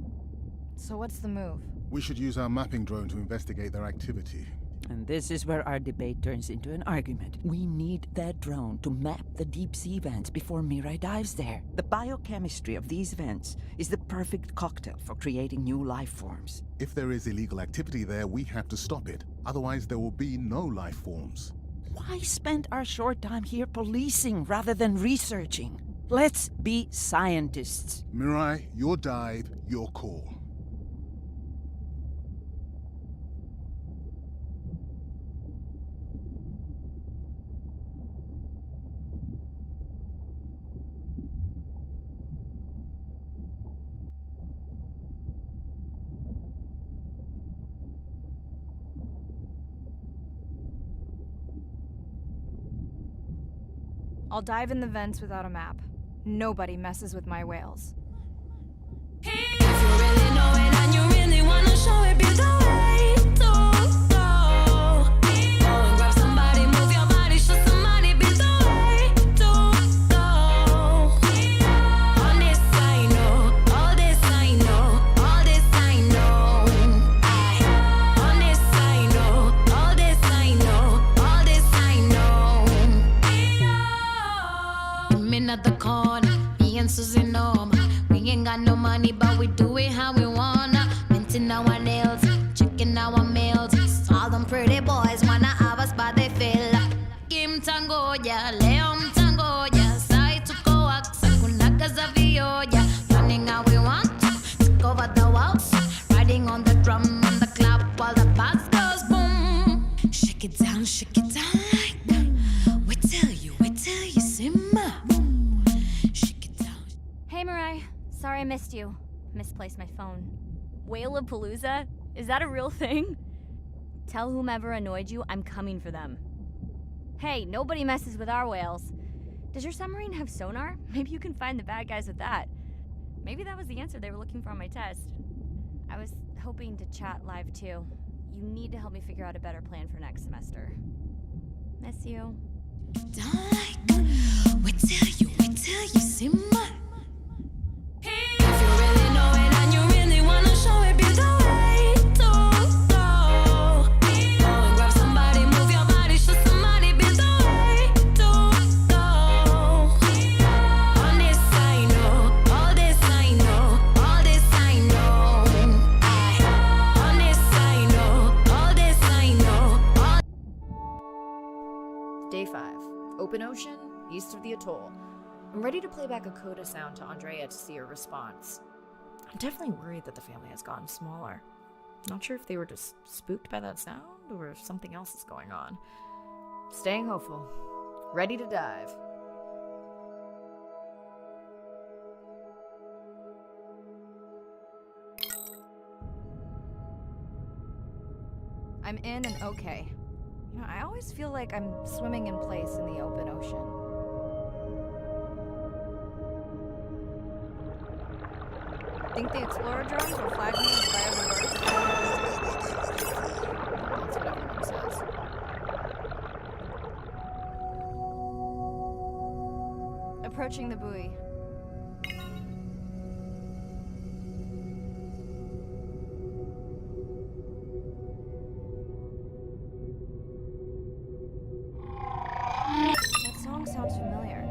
So what's the move? We should use our mapping drone to investigate their activity. And this is where our debate turns into an argument. We need that drone to map the deep sea vents before Mirai dives there. The biochemistry of these vents is the perfect cocktail for creating new life forms. If there is illegal activity there, we have to stop it. Otherwise, there will be no life forms. Why spend our short time here policing rather than researching? Let's be scientists. Mirai, your dive, your call. I'll dive in the vents without a map. Nobody messes with my whales. If you really know it and you really wanna show it, be the way to go. Go and grab somebody, move your body, show somebody, be the way to go. All this I know, all this I know, all this I know. All this I know, all this I know, all this I know. swimming at the corner. Me and Susie Norma. We ain't got no money, but we do it how we wanna. Minting our nails, checking our mails. All them pretty boys wanna have us, but they feel like Kim Tango, yeah, Leon Tango, yeah. Sai to coax, Kunaka Zavio, yeah. Running how we want to, take over the walls. Riding on the drum and the clap while the bass goes boom. Shake it down like that. We tell you, simmer. Shake it down. Hey, Mirai. Sorry I missed you. Misplaced my phone. Whale-a-palooza? Is that a real thing? Tell whomever annoyed you I'm coming for them. Hey, nobody messes with our whales. Does your submarine have sonar? Maybe you can find the bad guys with that. Maybe that was the answer they were looking for on my test. I was hoping to chat live too. You need to help me figure out a better plan for next semester. Miss you. We tell you, simmer. If you really know it and you really wanna show it, be the way to go. Go and grab somebody, move your body, show somebody, be the way to go. On this I know, all this I know, all this I know. On this I know, all this I know. Day 5. Open ocean, east of the atoll. I'm ready to play back a coda sound to Andrea to see her response. I'm definitely worried that the family has gotten smaller. Not sure if they were just spooked by that sound or if something else is going on. Staying hopeful. Ready to dive. I'm in and okay. You know, I always feel like I'm swimming in place in the open ocean. Think the Explorer drones will flag me as biodiverse? That's what everyone says. Approaching the buoy. That song sounds familiar.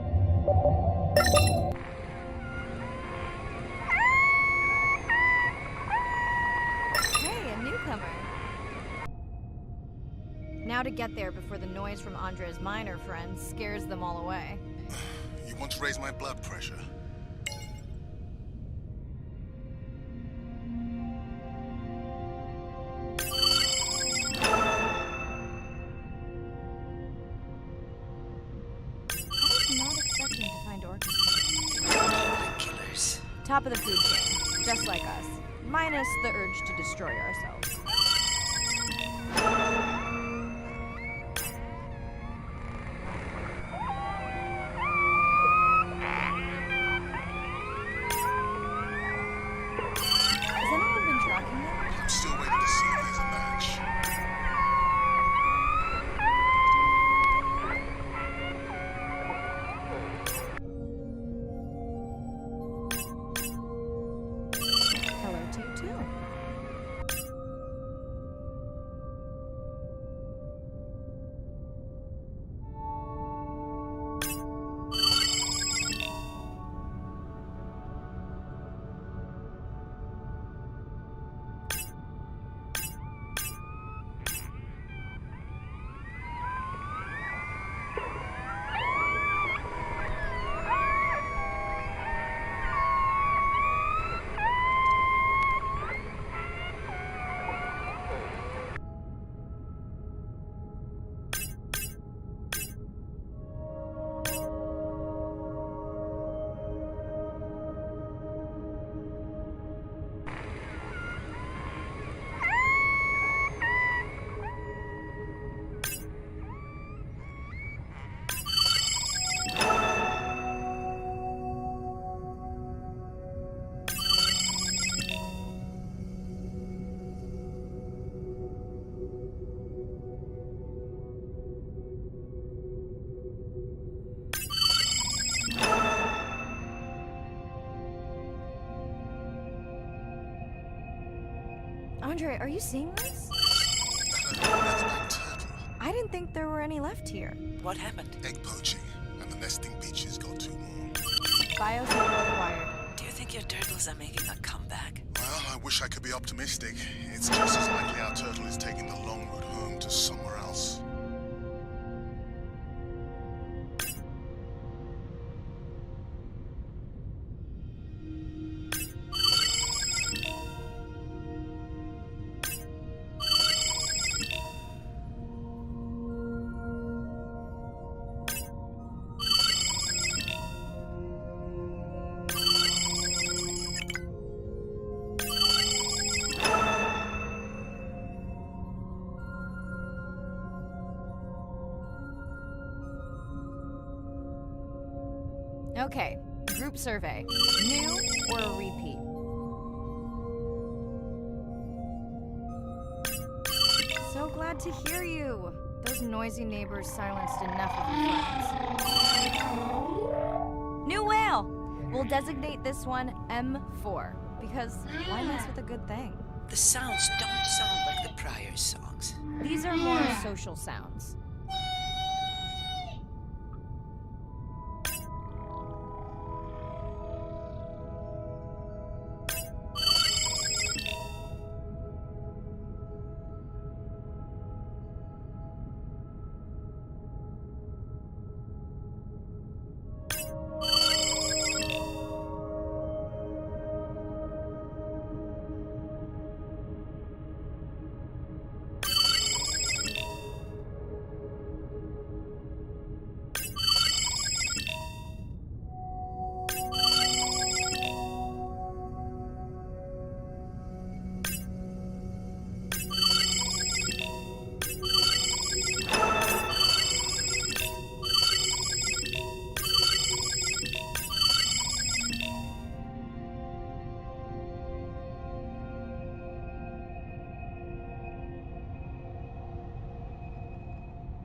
Now to get there before the noise from Andre's miner friends scares them all away. You want to raise my blood pressure? I was not expecting to find orchestra. Killers. Top of the food chain, just like us. Minus the urge to destroy ourselves. Has anyone been tracking them? I'm still waiting to see if there's a match. Hello to you too. Andre, are you seeing this? I didn't think there were any left here. What happened? Egg poaching, and the nesting beaches got too warm. Biosample acquired. Do you think your turtles are making a comeback? Well, I wish I could be optimistic. It's just as likely our turtle is taking the long route home to somewhere else. Okay, group survey. New or a repeat? So glad to hear you. Those noisy neighbors silenced enough of your friends. New whale! We'll designate this one M4, because why mess with a good thing? The sounds don't sound like the prior songs. These are more social sounds.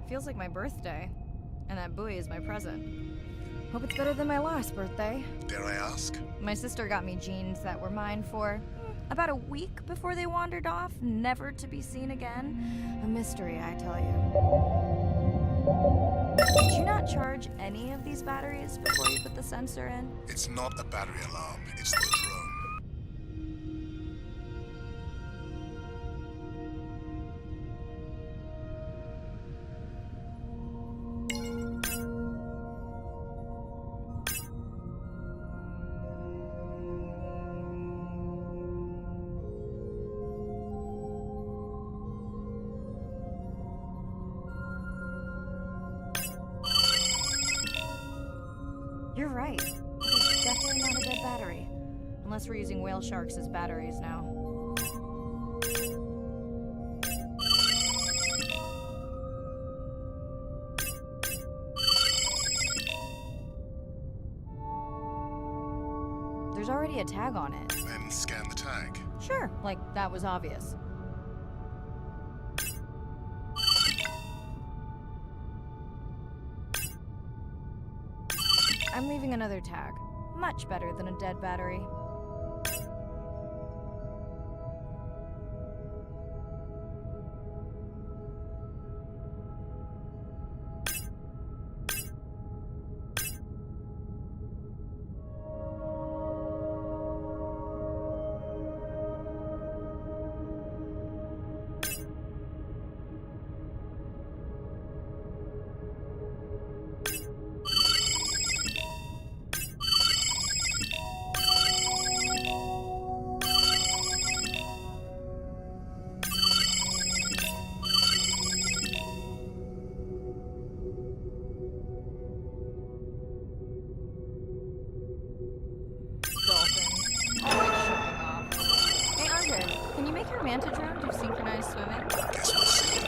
Feels like my birthday, and that buoy is my present. Hope it's better than my last birthday. Dare I ask? My sister got me jeans that were mine for about a week before they wandered off, never to be seen again. A mystery, I tell you. Did you not charge any of these batteries before you put the sensor in? It's not a battery alarm, it's the drone. You're right. It's definitely not a dead battery. Unless we're using whale sharks as batteries now. There's already a tag on it. Then scan the tag. Sure, like that was obvious. I'm leaving another tag. Much better than a dead battery. Can you make your manta drone do synchronized swimming? Guess we'll see.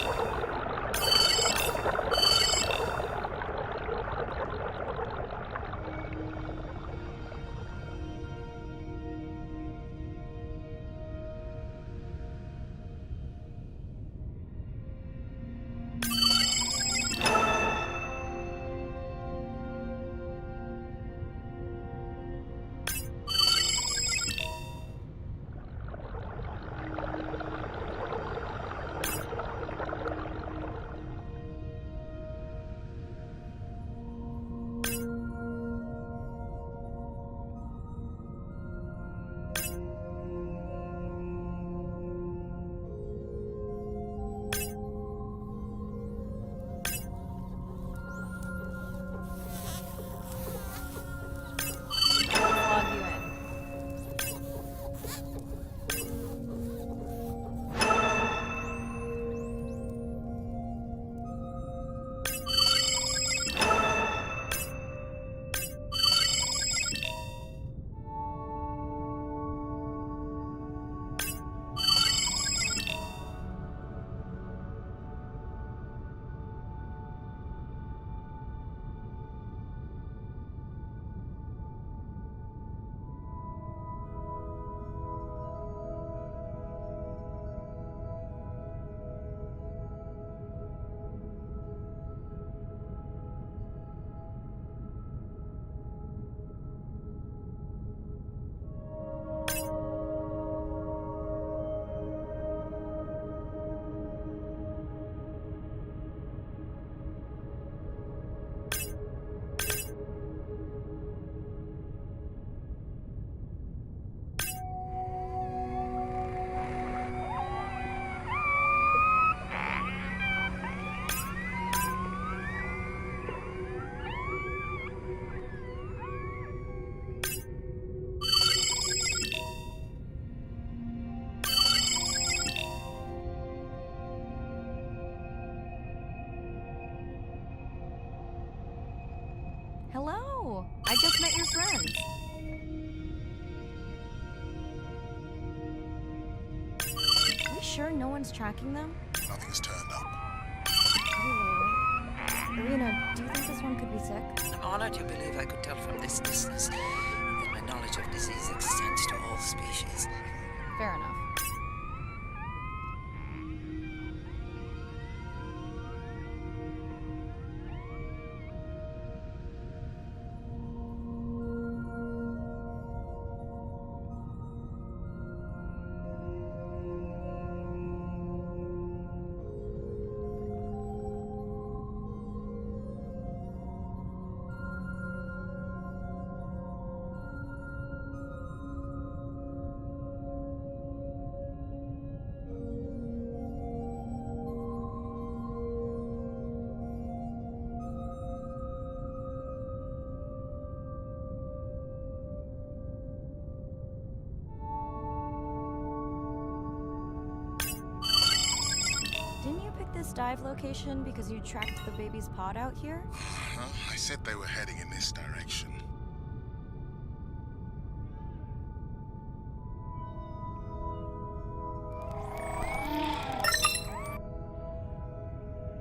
Hello! I just met your friends. Are we sure no one's tracking them? Nothing's turned up. Irina, do you think this one could be sick? I'm honored you believe I could tell from this distance that my knowledge of disease extends to all species. Fair enough. Didn't you pick this dive location because you tracked the baby's pod out here? I said they were heading in this direction.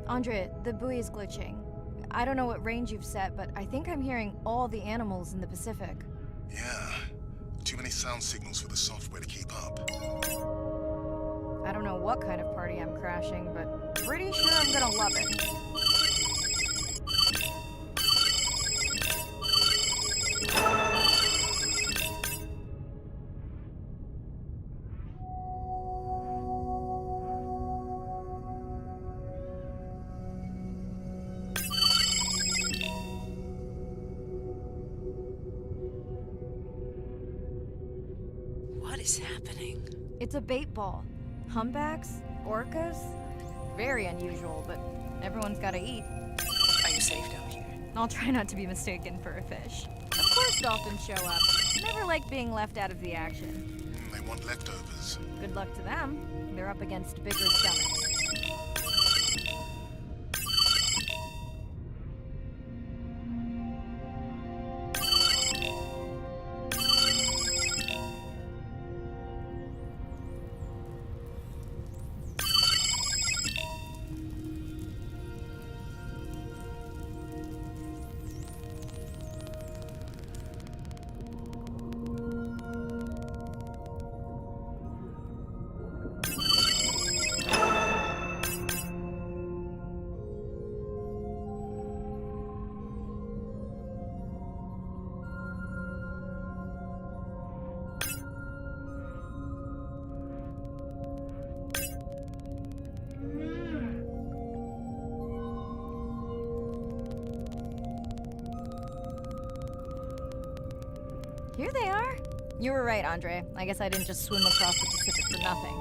Andre, the buoy is glitching. I don't know what range you've set, but I think I'm hearing all the animals in the Pacific. Yeah. Too many sound signals for the software to keep up. I don't know what kind of party I'm crashing, but pretty sure I'm gonna love it. What is happening? It's a bait ball. Humpbacks? Orcas? Very unusual, but everyone's gotta eat. Are you safe down here? I'll try not to be mistaken for a fish. Of course dolphins show up. Never like being left out of the action. They want leftovers. Good luck to them. They're up against bigger stomachs. Here they are. You were right, Andre. I guess I didn't just swim across the Pacific for nothing.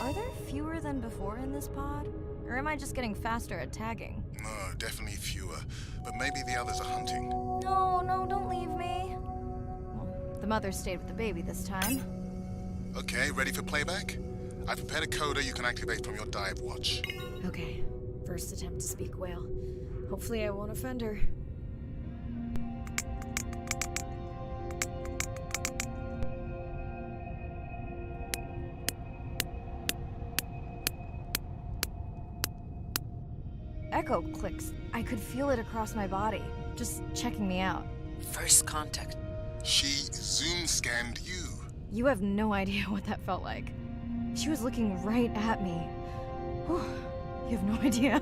Are there fewer than before in this pod? Or am I just getting faster at tagging? No, definitely fewer. But maybe the others are hunting. No, don't leave me. Well, the mother stayed with the baby this time. Okay, ready for playback? I've prepared a coder you can activate from your dive watch. Okay, first attempt to speak whale. Hopefully I won't offend her. Echo clicks. I could feel it across my body, just checking me out. First contact. She zoom scanned you. You have no idea what that felt like. She was looking right at me. Whew, you have no idea.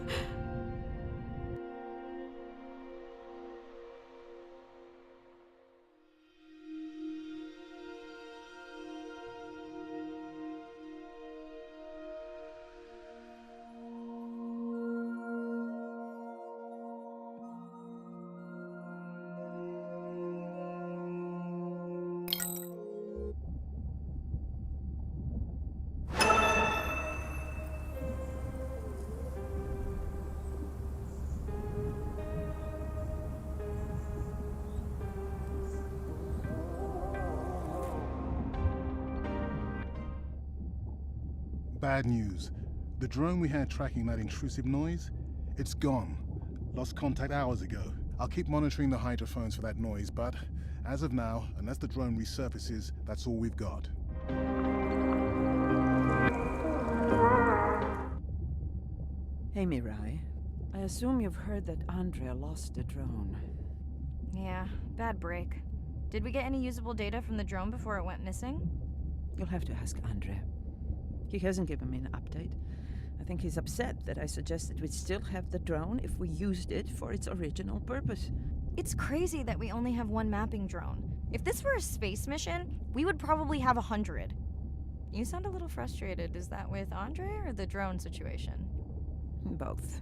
Bad news. The drone we had tracking that intrusive noise, it's gone. Lost contact hours ago. I'll keep monitoring the hydrophones for that noise, but as of now, unless the drone resurfaces, that's all we've got. Hey, Mirai. I assume you've heard that Andrea lost the drone. Yeah, bad break. Did we get any usable data from the drone before it went missing? You'll have to ask Andrea. He hasn't given me an update. I think he's upset that I suggested we'd still have the drone if we used it for its original purpose. It's crazy that we only have one mapping drone. If this were a space mission, we would probably have 100. You sound a little frustrated. Is that with Andre or the drone situation? Both.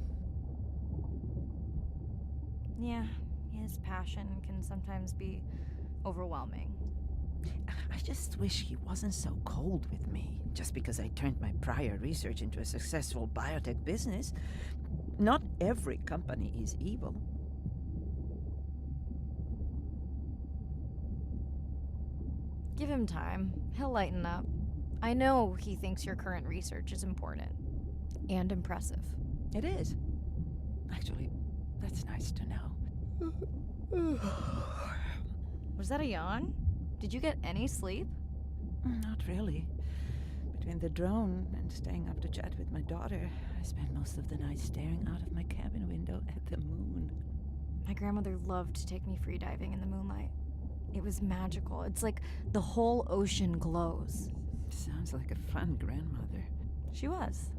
Yeah, his passion can sometimes be overwhelming. I just wish he wasn't so cold with me, just because I turned my prior research into a successful biotech business. Not every company is evil. Give him time. He'll lighten up. I know he thinks your current research is important. And impressive. It is. Actually, that's nice to know. Was that a yawn? Did you get any sleep? Not really. Between the drone and staying up to chat with my daughter, I spent most of the night staring out of my cabin window at the moon. My grandmother loved to take me free diving in the moonlight. It was magical. It's like the whole ocean glows. Sounds like a fun grandmother. She was.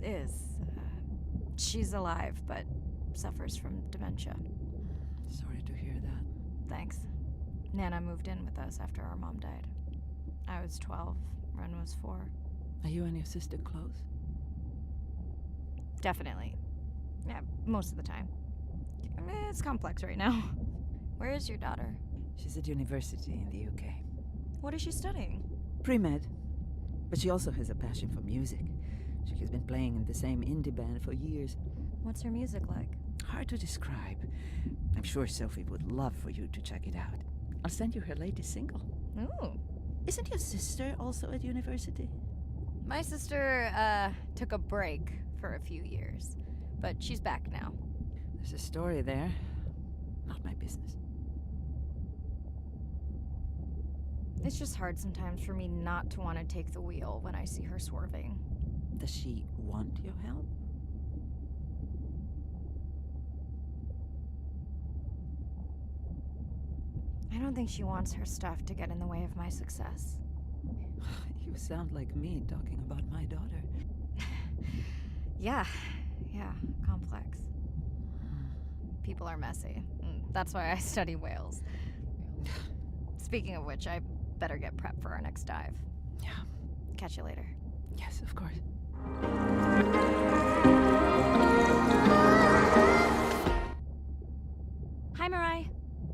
Is. She's alive, but suffers from dementia. Sorry to hear that. Thanks. Nana moved in with us after our mom died. I was 12, Ren was 4. Are you and your sister close? Definitely. Yeah, most of the time. It's complex right now. Where is your daughter? She's at university in the UK. What is she studying? Pre-med. But she also has a passion for music. She has been playing in the same indie band for years. What's her music like? Hard to describe. I'm sure Sophie would love for you to check it out. I'll send you her latest single. Ooh. Isn't your sister also at university? My sister, took a break for a few years. But she's back now. There's a story there. Not my business. It's just hard sometimes for me not to want to take the wheel when I see her swerving. Does she want your help? I don't think she wants her stuff to get in the way of my success. You sound like me talking about my daughter. Yeah, complex. People are messy. That's why I study whales. Speaking of which, I better get prepped for our next dive. Yeah. Catch you later. Yes, of course. Hi, Mirai.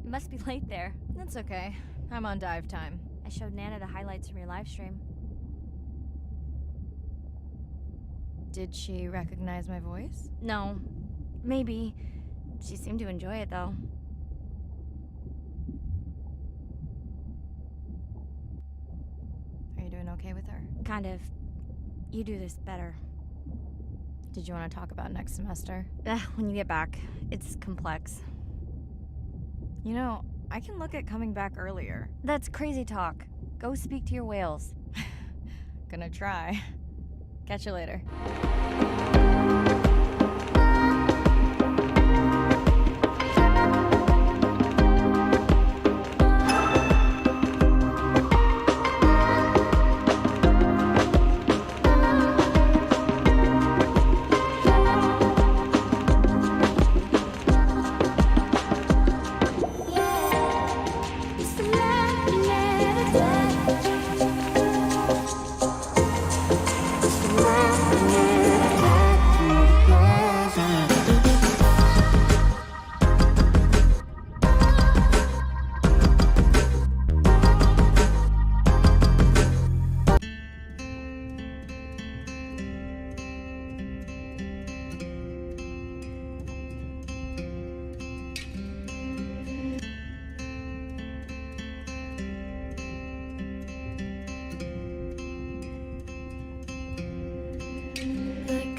You must be late there. That's okay. I'm on dive time. I showed Nana the highlights from your live stream. Did she recognize my voice? No. Maybe. She seemed to enjoy it, though. Are you doing okay with her? Kind of. You do this better. Did you want to talk about next semester? When you get back. It's complex. You know, I can look at coming back earlier. That's crazy talk. Go speak to your whales. Gonna try. Catch you later.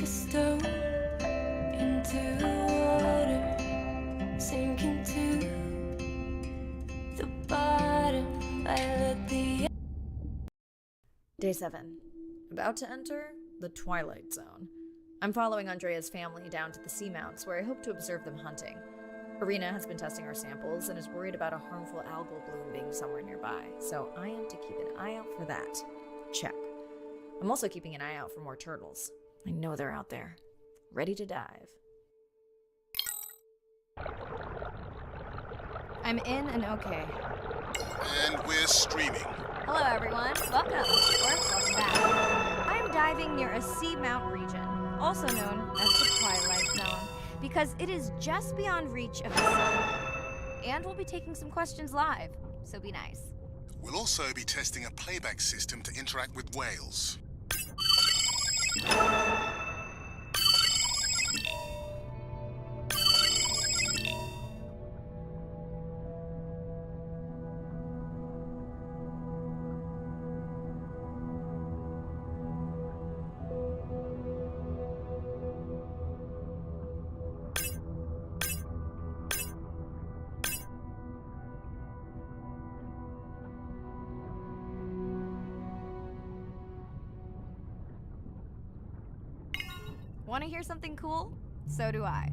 a stone into water, sinking to the bottom. I let the Day 7. About to enter the Twilight Zone. I'm following Andrea's family down to the seamounts where I hope to observe them hunting. Irina has been testing our samples and is worried about a harmful algal bloom being somewhere nearby, so I am to keep an eye out for that. Check. I'm also keeping an eye out for more turtles. I know they're out there, ready to dive. I'm in and okay. And we're streaming. Hello, everyone. Welcome. Or welcome back. I'm diving near a seamount region, also known as the Twilight Zone, because it is just beyond reach of the sun. And we'll be taking some questions live, so be nice. We'll also be testing a playback system to interact with whales. Want to hear something cool? So do I.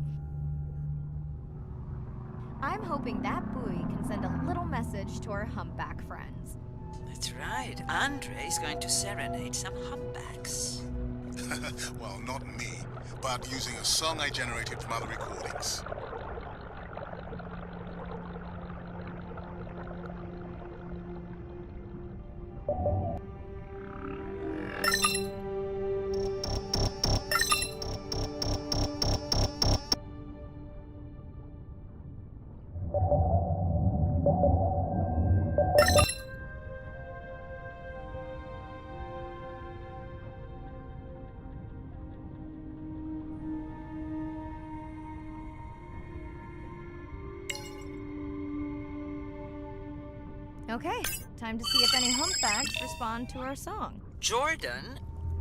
I'm hoping that buoy can send a little message to our humpback friends. That's right. Andre is going to serenade some humpbacks. Well, not me, but using a song I generated from other recordings. Okay, time to see if any humpbacks respond to our song. Jordan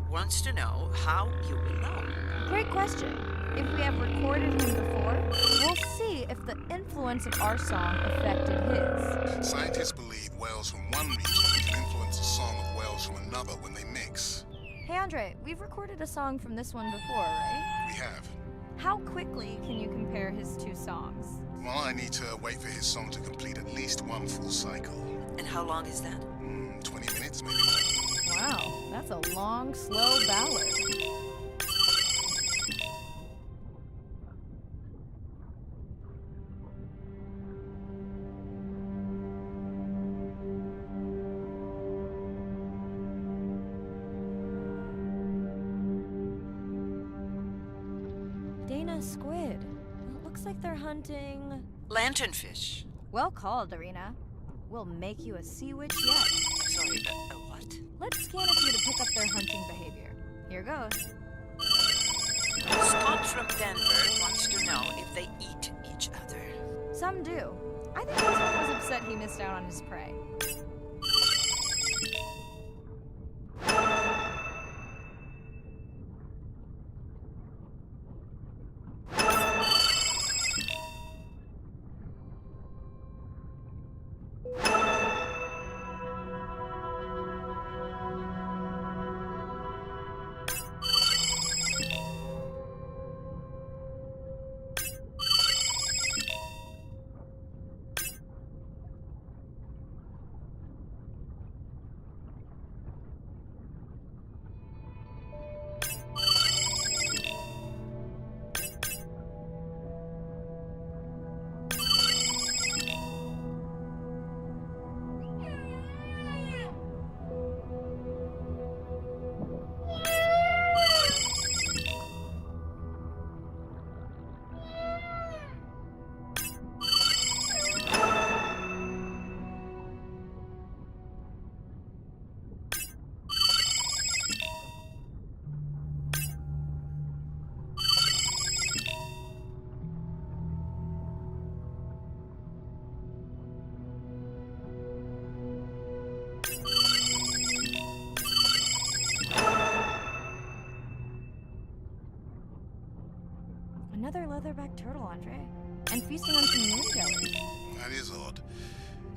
wants to know how you will know. Great question. If we have recorded him before, we'll see if the influence of our song affected his. Scientists believe whales from one region can influence the song of whales from another when they mix. Hey Andre, we've recorded a song from this one before, right? We have. How quickly can you compare his two songs? Well, I need to wait for his song to complete at least one full cycle. And how long is that? 20 minutes, maybe. Wow, that's a long, slow ballad. Dana squid. It looks like they're hunting... Lanternfish. Well called, Irina. We'll make you a sea witch yet. Sorry, what? Let's scan a few to pick up their hunting behavior. Here goes. Scott from Denver wants to know if they eat each other. Some do. I think this one was upset he missed out on his prey. Another leatherback turtle, Andre. And feasting on some moon jellies. That is odd.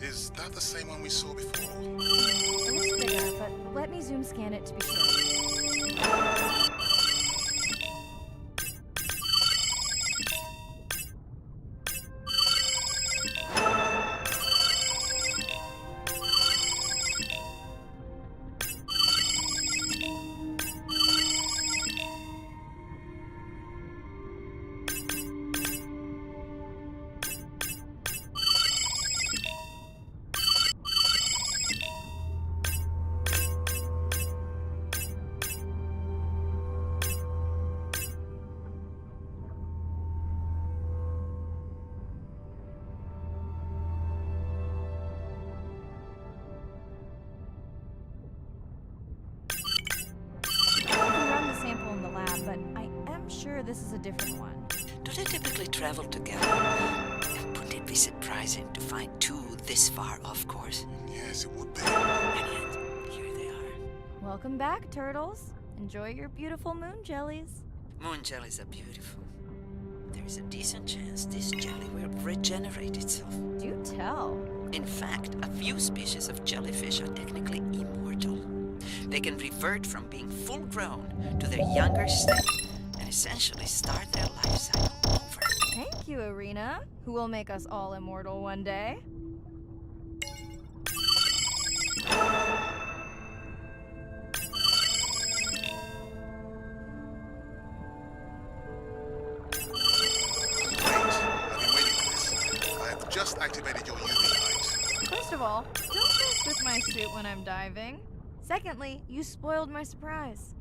Is that the same one we saw before? It looks bigger, but let me zoom scan it to be sure. This is a different one. Do they typically travel together? Wouldn't it be surprising to find two this far off course? Yes, it would be. And yet, here they are. Welcome back, turtles. Enjoy your beautiful moon jellies. Moon jellies are beautiful. There is a decent chance this jelly will regenerate itself. Do tell. In fact, a few species of jellyfish are technically immortal. They can revert from being full grown to their younger state and essentially start their life cycle over. Thank you, Irina, who will make us all immortal one day. Just activated your UV light. First of all, don't mess with my suit when I'm diving. Secondly, you spoiled my surprise.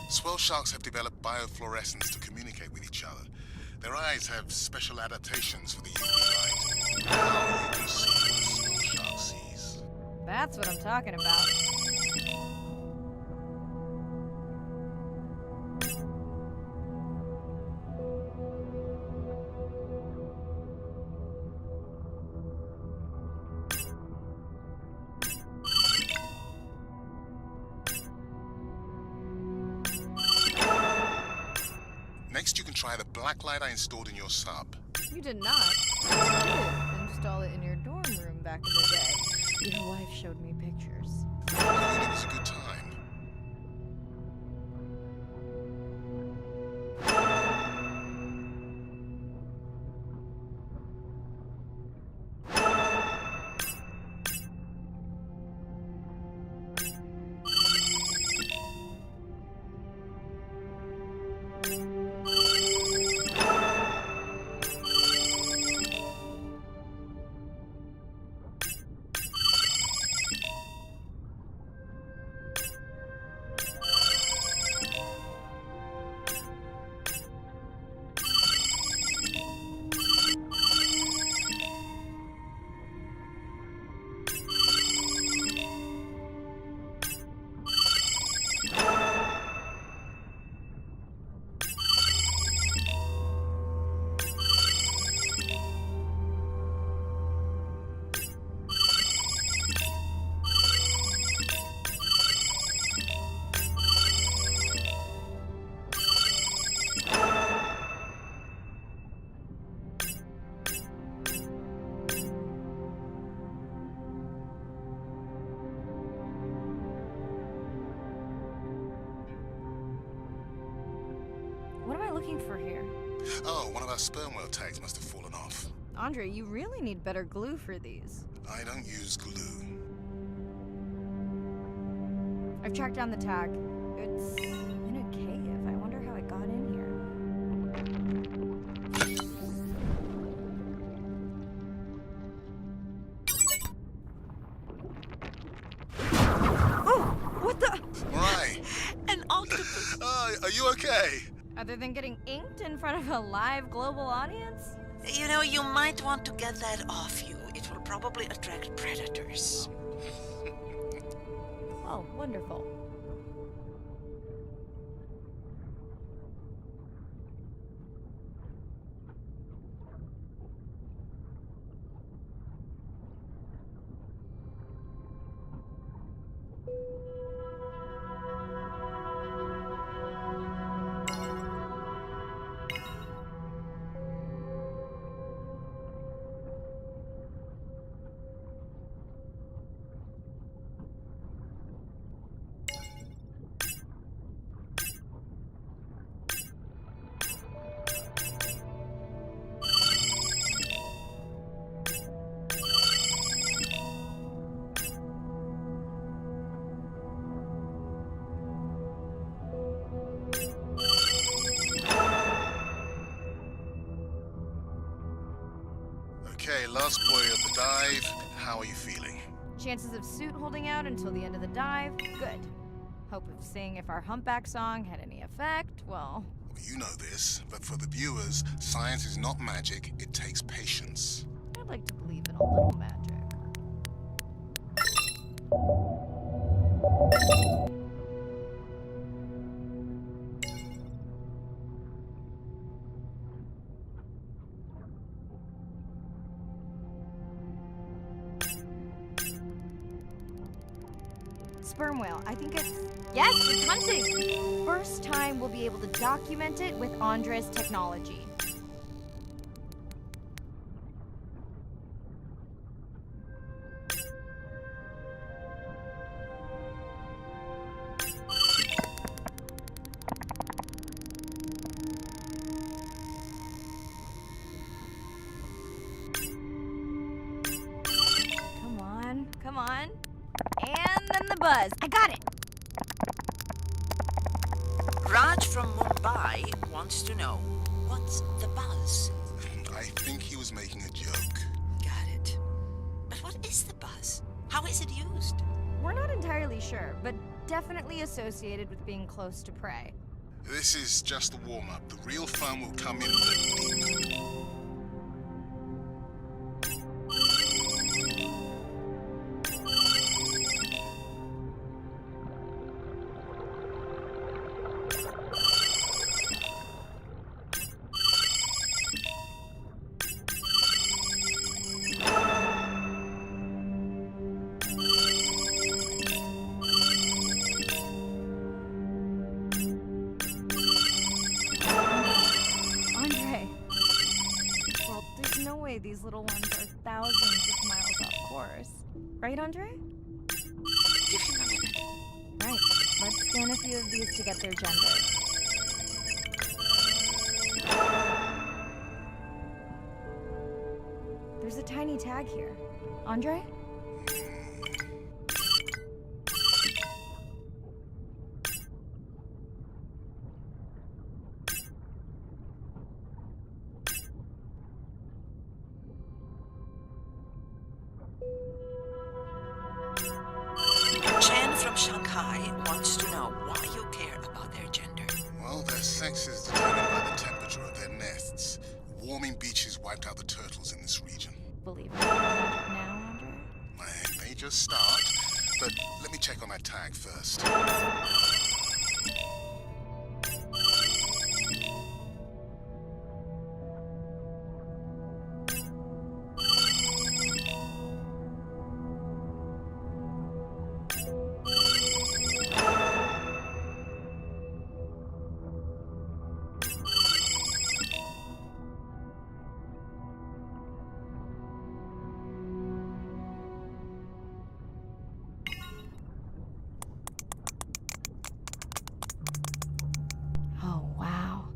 Swell sharks have developed biofluorescence to communicate with each other. Their eyes have special adaptations for the UV light. Now you can see what a swell shark sees. That's what I'm talking about. Next, you can try the black light I installed in your sub. You did not. I did install it in your dorm room back in the day. Your wife showed me pictures. It was a good time. What am I looking for here? Oh, one of our sperm whale tags must have fallen off. Andre, you really need better glue for these. I don't use glue. I've tracked down the tag. It's in a cave. I wonder how it got in here. Oh! What the? Right. An octopus. Are you okay? Other than getting inked in front of a live global audience? You know, you might want to get that off you. It will probably attract predators. Oh, wonderful. Okay, last boy of the dive. How are you feeling? Chances of suit holding out until the end of the dive? Good. Hope of seeing if our humpback song had any effect? Well, You know this, but for the viewers, science is not magic, it takes patience. I'd like to believe in a little magic. Sperm whale, I think it's... Yes, it's hunting! First time we'll be able to document it with Andres technology. Come on, come on. And then the buzz. I got it! Raj from Mumbai wants to know, what's the buzz? I think he was making a joke. Got it. But what is the buzz? How is it used? We're not entirely sure, but definitely associated with being close to prey. This is just a warm-up. The real fun will come in the deep. Andre. Well, there's no way these little ones are thousands of miles off course. Right, Andre? Give him a minute. Right. Let's scan a few of these to get their gender. There's a tiny tag here. Andre? Chen from Shanghai wants to know why you care about their gender. Well, their sex is determined by the temperature of their nests. Warming beaches wiped out the turtles in this region. Believe it now, Andre? I may just start, but let me check on that tag first. Oh, wow.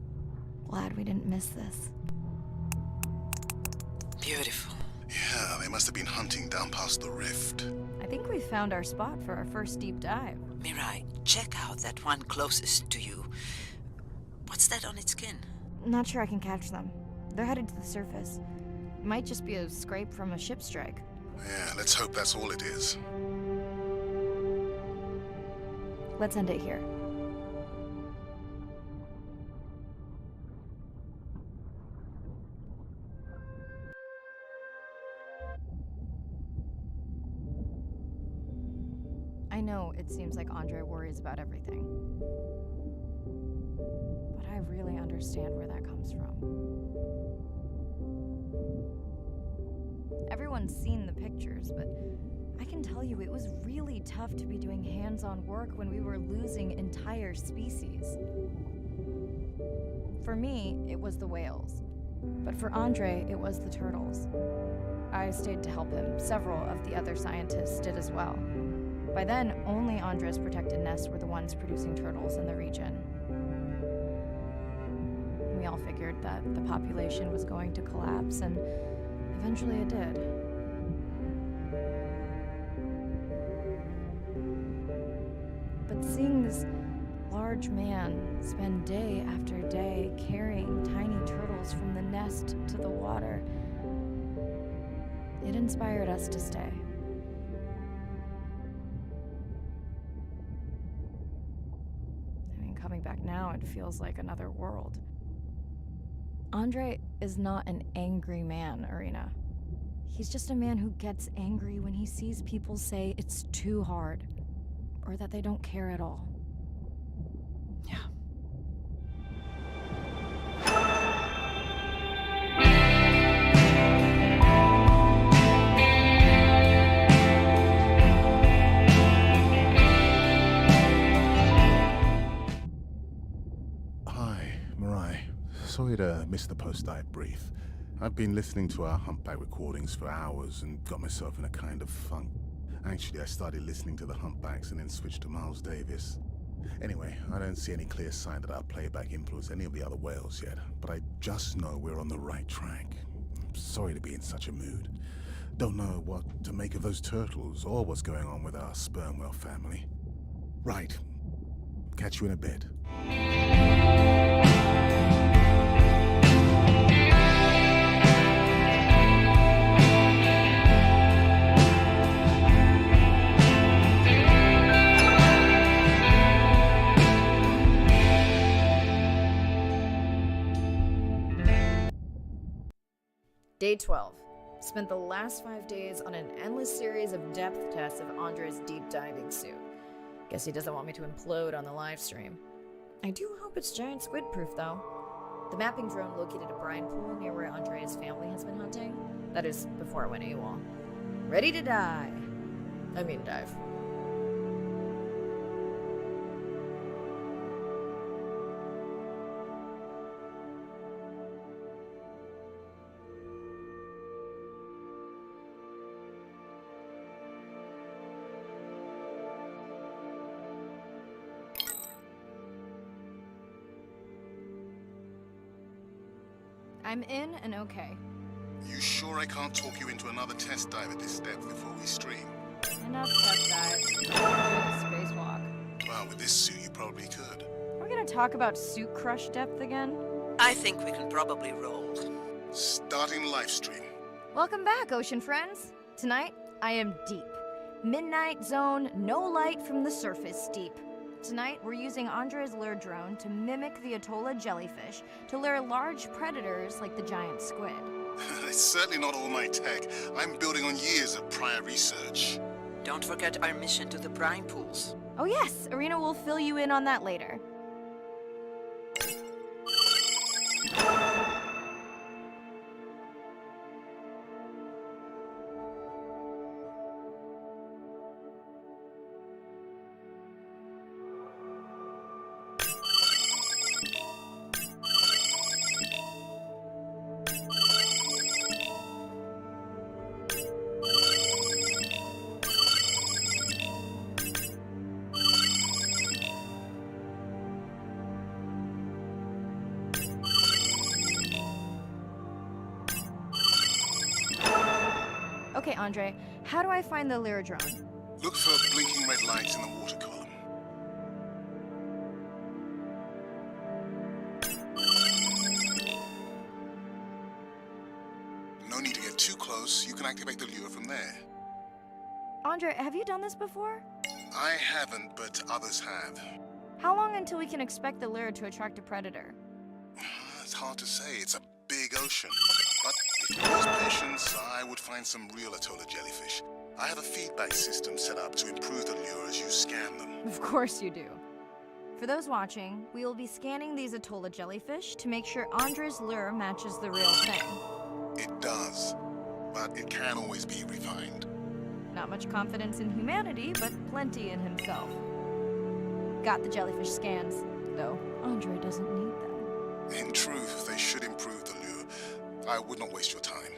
Glad we didn't miss this. Beautiful. Yeah, they must have been hunting down past the rift. I think we found our spot for our first deep dive. Mirai, check out that one closest to you. What's that on its skin? Not sure I can catch them. They're headed to the surface. Might just be a scrape from a ship strike. Yeah, let's hope that's all it is. Let's end it here. I know it seems like Andre worries about everything. But I really understand where that comes from. Everyone's seen the pictures, but I can tell you it was really tough to be doing hands-on work when we were losing entire species. For me, it was the whales. But for Andre, it was the turtles. I stayed to help him. Several of the other scientists did as well. By then, only Andre's protected nests were the ones producing turtles in the region. We all figured that the population was going to collapse, and eventually it did. But seeing this large man spend day after day carrying tiny turtles from the nest to the water, it inspired us to stay. I mean, coming back now, it feels like another world. Andre is not an angry man, Irina. He's just a man who gets angry when he sees people say it's too hard, or that they don't care at all. Yeah. Hi, Mirai. Sorry to miss the post-dive brief. I've been listening to our Humpback recordings for hours and got myself in a kind of funk. Actually, I started listening to the Humpbacks and then switched to Miles Davis. Anyway, I don't see any clear sign that our playback influenced any of the other whales yet, but I just know we're on the right track. I'm sorry to be in such a mood. Don't know what to make of those turtles or what's going on with our sperm whale family. Right. Catch you in a bit. Day 12. Spent the last 5 days on an endless series of depth tests of Andre's deep diving suit. Guess he doesn't want me to implode on the live stream. I do hope it's giant squid proof though. The mapping drone located a brine pool near where Andre's family has been hunting. That is before I went AWOL. Ready to dive. I'm in and okay. You sure I can't talk you into another test dive at this depth before we stream? Enough test dives. Spacewalk. Well, with this suit, you probably could. Are we gonna talk about suit crush depth again? I think we can probably roll. Starting live stream. Welcome back, ocean friends. Tonight, I am deep. Midnight zone, no light from the surface deep. Tonight, we're using Andre's lure drone to mimic the Atolla jellyfish to lure large predators like the giant squid. It's certainly not all my tech. I'm building on years of prior research. Don't forget our mission to the brine pools. Oh yes, Irina will fill you in on that later. Okay, Andre, how do I find the lure drone? Look for blinking red lights in the water column. No need to get too close. You can activate the lure from there. Andre, have you done this before? I haven't, but others have. How long until we can expect the lure to attract a predator? It's hard to say. It's a big ocean. But if there was patience, I would find some real Atolla jellyfish. I have a feedback system set up to improve the lure as you scan them. Of course you do. For those watching, we will be scanning these Atolla jellyfish to make sure Andre's lure matches the real thing. It does, but it can always be refined. Not much confidence in humanity, but plenty in himself. Got the jellyfish scans, though Andre doesn't need them. In truth, they should improve the lure. I would not waste your time.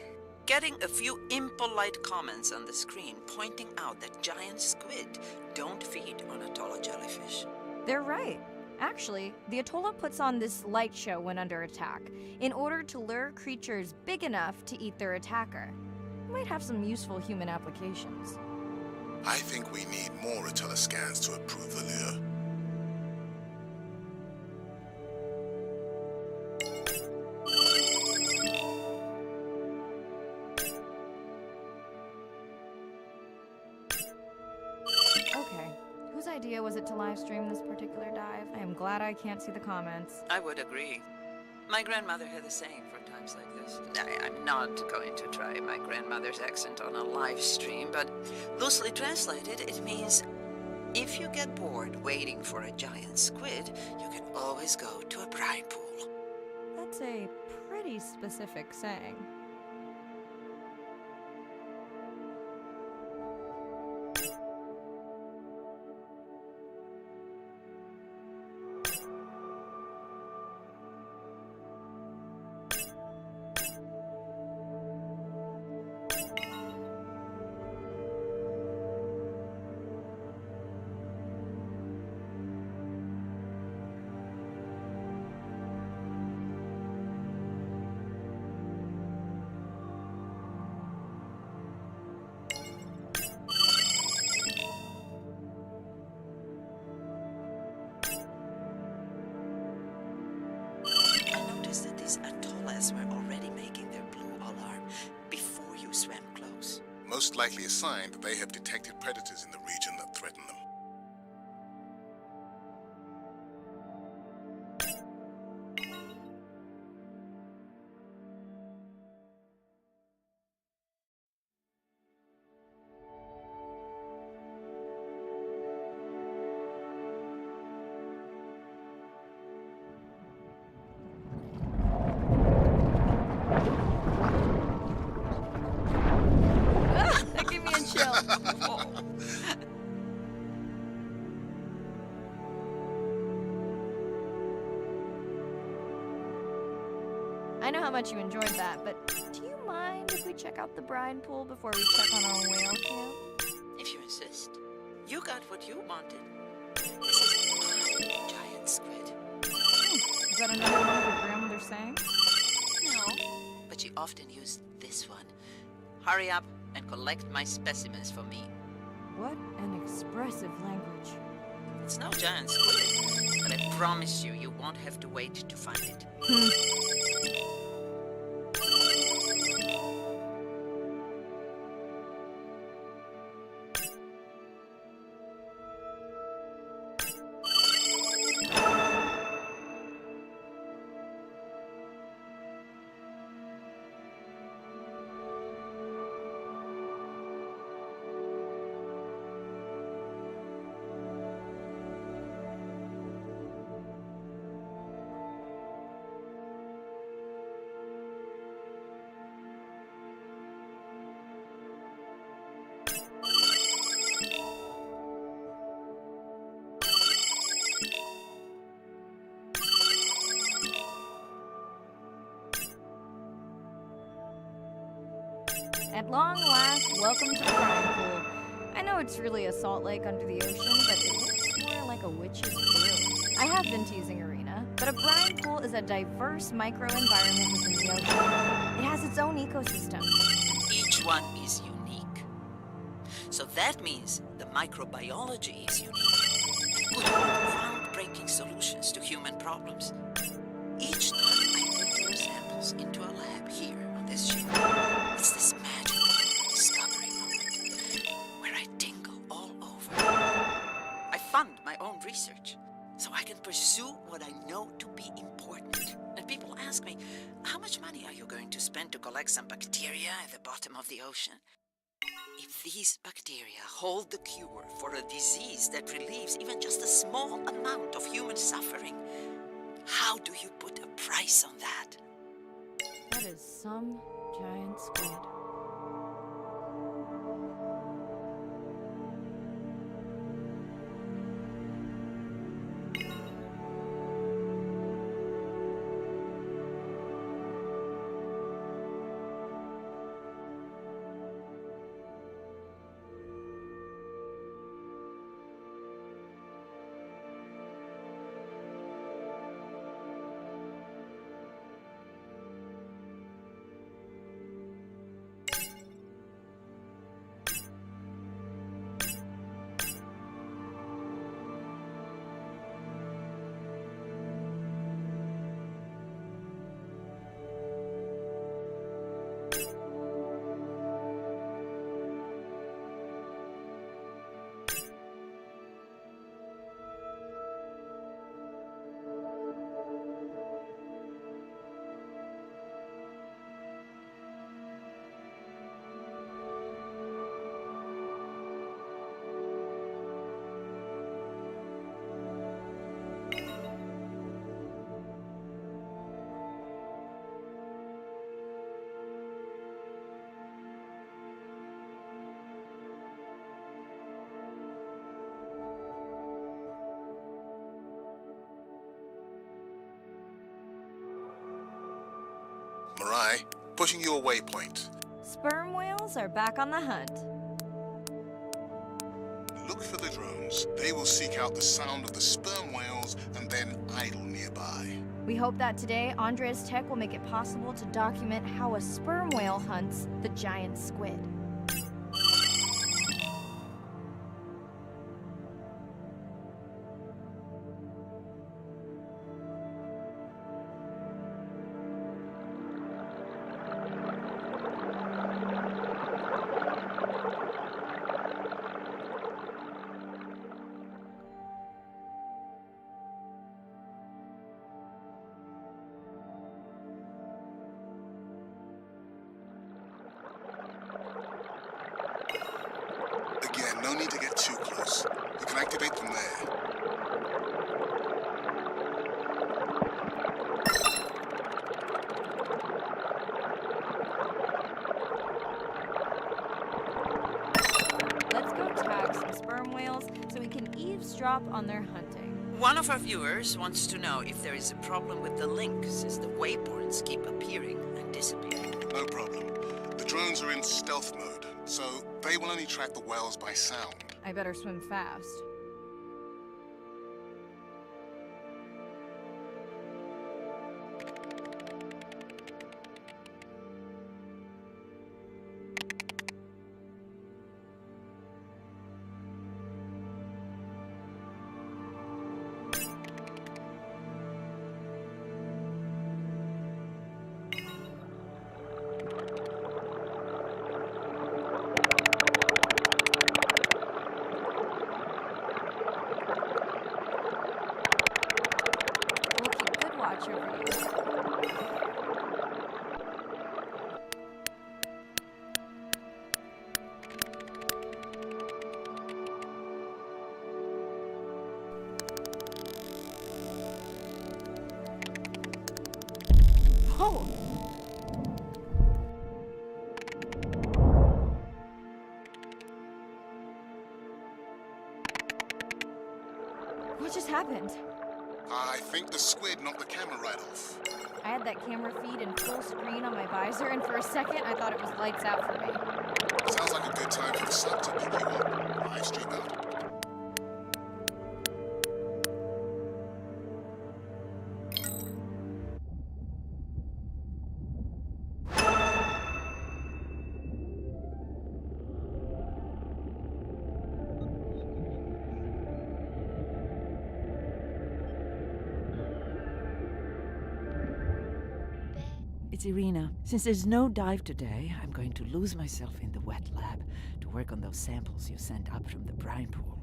Getting a few impolite comments on the screen pointing out that giant squid don't feed on Atolla jellyfish. They're right. Actually, the Atolla puts on this light show when under attack, in order to lure creatures big enough to eat their attacker. Might have some useful human applications. I think we need more Atolla scans to approve the lure. Okay, whose idea was it to live stream this particular dive? I am glad I can't see the comments. I would agree. My grandmother had the saying for times like this. I'm not going to try my grandmother's accent on a live stream, but loosely translated, it means if you get bored waiting for a giant squid, you can always go to a brine pool. That's a pretty specific saying. Atollas were already making their blue alarm before you swam close. Most likely a sign that they have detected predators in the region that threaten them. That gave me a chill. I know how much you enjoyed that, but do you mind if we check out the brine pool before we check on our whale camp? If you insist. You got what you wanted. This is a giant squid. Is that another one of your grandmother's sayings? No, but she often used this one. Hurry up and collect my specimens for me. What an expressive language. It's no giant squid, but I promise you, you won't have to wait to find it. At long last, welcome to the brine pool. I know it's really a salt lake under the ocean, but it looks more like a witch's brew. I have been teasing Arena, but a brine pool is a diverse microenvironment within the ocean. It has its own ecosystem. Each one is unique. So that means the microbiology is unique. It could hold groundbreaking solutions to human problems. Each time I put your samples into a lab here on this ship, it's this magical discovery moment where I tingle all over. I fund my own research so I can pursue what I know to be important. And people ask me, how much money are you going to spend to collect some bacteria at the bottom of the ocean? If these bacteria hold the cure for a disease that relieves even just a small amount of human suffering, how do you put a price on that? That is some giant squid. Mirai, pushing you a waypoint. Sperm whales are back on the hunt. Look for the drones. They will seek out the sound of the sperm whales and then idle nearby. We hope that today, Andrea's tech will make it possible to document how a sperm whale hunts the giant squid. Again, no need to get too close. You can activate from there. Let's go tag some sperm whales so we can eavesdrop on their hunting. One of our viewers wants to know if there is a problem with the link, since the waypoints keep appearing and disappearing. No problem. The drones are in stealth mode, so they will only track the whales by sound. I better swim fast. We'll keep good watch over you. Oh! What just happened? I think the squid knocked the camera right off. I had that camera feed in full screen on my visor, and for a second I thought it was lights out for me. Sounds like a good time for the sub to pick you up. Live stream out. It's Irina. Since there's no dive today, I'm going to lose myself in the wet lab to work on those samples you sent up from the brine pool.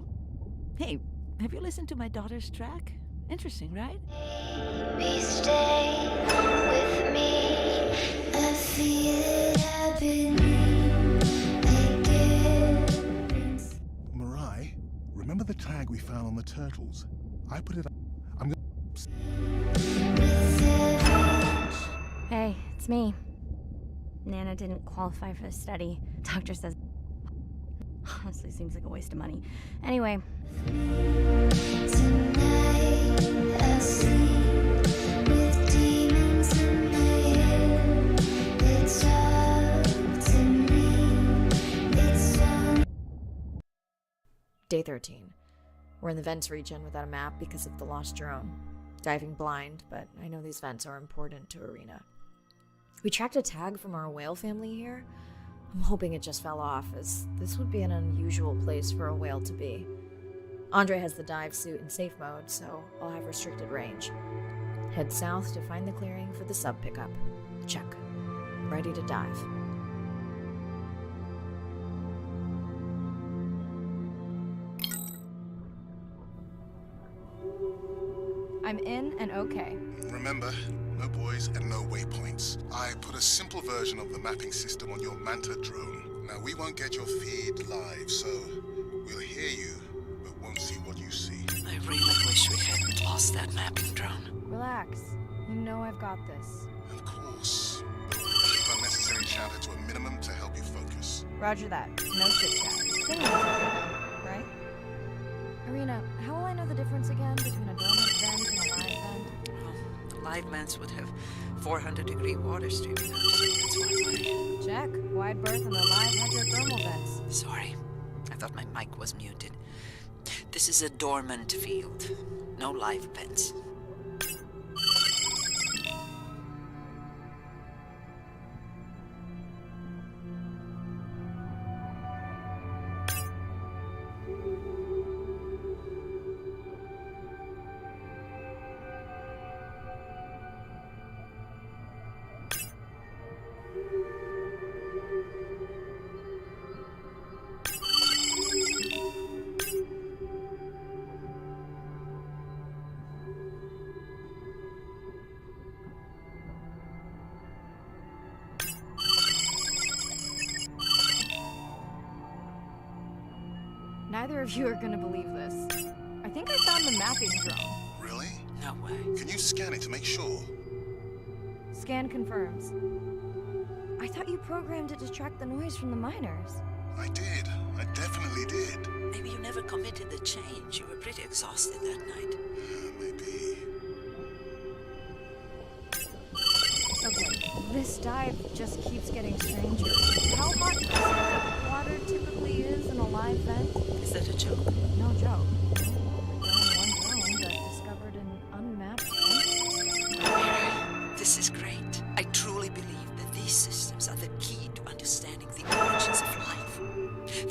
Hey, have you listened to my daughter's track? Interesting, right? Please stay with me. I feel it happening again. Remember the tag we found on the turtles? I put it up. I'm gonna... Hey, it's me. Nana didn't qualify for the study. Doctor says... Honestly, seems like a waste of money. Anyway. Day 13. We're in the vents region without a map because of the lost drone. Diving blind, but I know these vents are important to Arena. We tracked a tag from our whale family here. I'm hoping it just fell off, as this would be an unusual place for a whale to be. Andre has the dive suit in safe mode, so I'll have restricted range. Head south to find the clearing for the sub pickup. Check. Ready to dive. I'm in and okay. Remember, no buoys and no waypoints. I put a simple version of the mapping system on your Manta drone. Now, we won't get your feed live, so we'll hear you, but won't see what you see. I really wish we hadn't lost that mapping drone. Relax. You know I've got this. Of course. Keep unnecessary chatter to a minimum to help you focus. Roger that. No chit-chat. Singing, right? Arena, how will I know the difference again between a dormant vent and a live vent? Well, live vents would have 400-degree water streaming out, so that's one way. Check. Wide berth and the live hydrothermal vents. Sorry, I thought my mic was muted. This is a dormant field. No live vents. Neither of you are gonna believe this. I think I found the mapping drone. Really? No way. Can you scan it to make sure? Scan confirms. I thought you programmed it to track the noise from the miners. I did. I definitely did. Maybe you never committed the change. You were pretty exhausted that night. Maybe. Okay, this dive just keeps getting stranger. How hot do you say that water typically is in a live vent? Is that a joke? No joke. One drone that discovered an unmapped vent. This is great. I truly believe that these systems are the key to understanding the origins of life.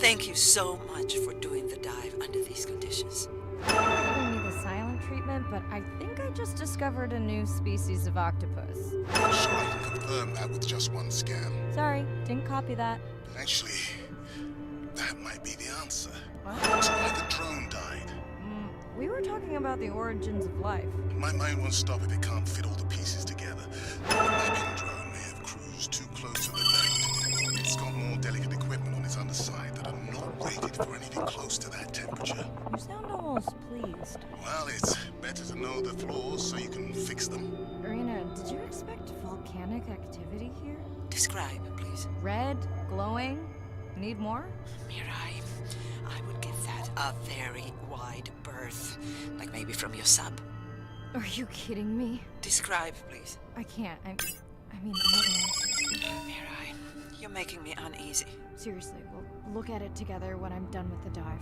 Thank you so much for doing the dive under these conditions. I'm giving me the silent treatment, but I think I just discovered a new species of octopus. I'm sure I can confirm that with just one scan. Sorry, didn't copy that. Actually, that might be the answer. What? To why the drone died. We were talking about the origins of life. My mind won't stop if it can't fit all the pieces together. The mapping drone may have cruised too close to the vent. It's got more delicate equipment on its underside that are not rated for anything close to that temperature. You sound almost pleased. Well, it's better to know the flaws so you can fix them. Arena, did you expect volcanic activity here? Describe, please. Red, glowing. Need more? Mirai, I would give that a very wide berth. Like maybe from your sub. Are you kidding me? Describe, please. I can't. I mean, I don't want to. Mirai, you're making me uneasy. Seriously, we'll look at it together when I'm done with the dive.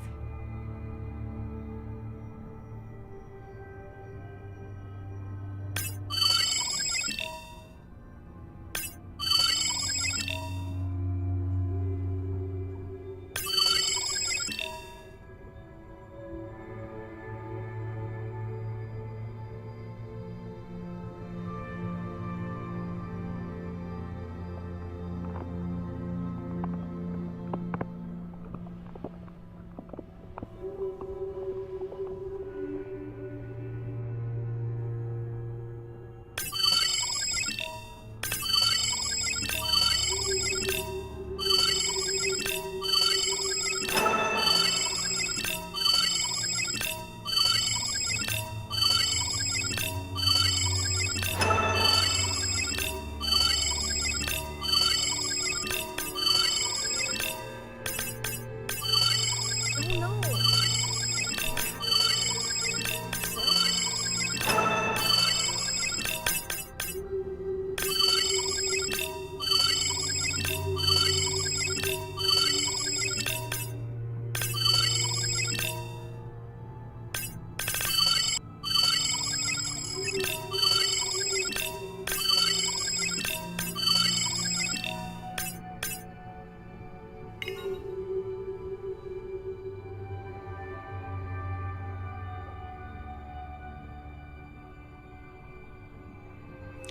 no.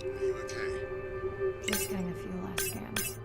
Are you okay? Just getting a few last scans.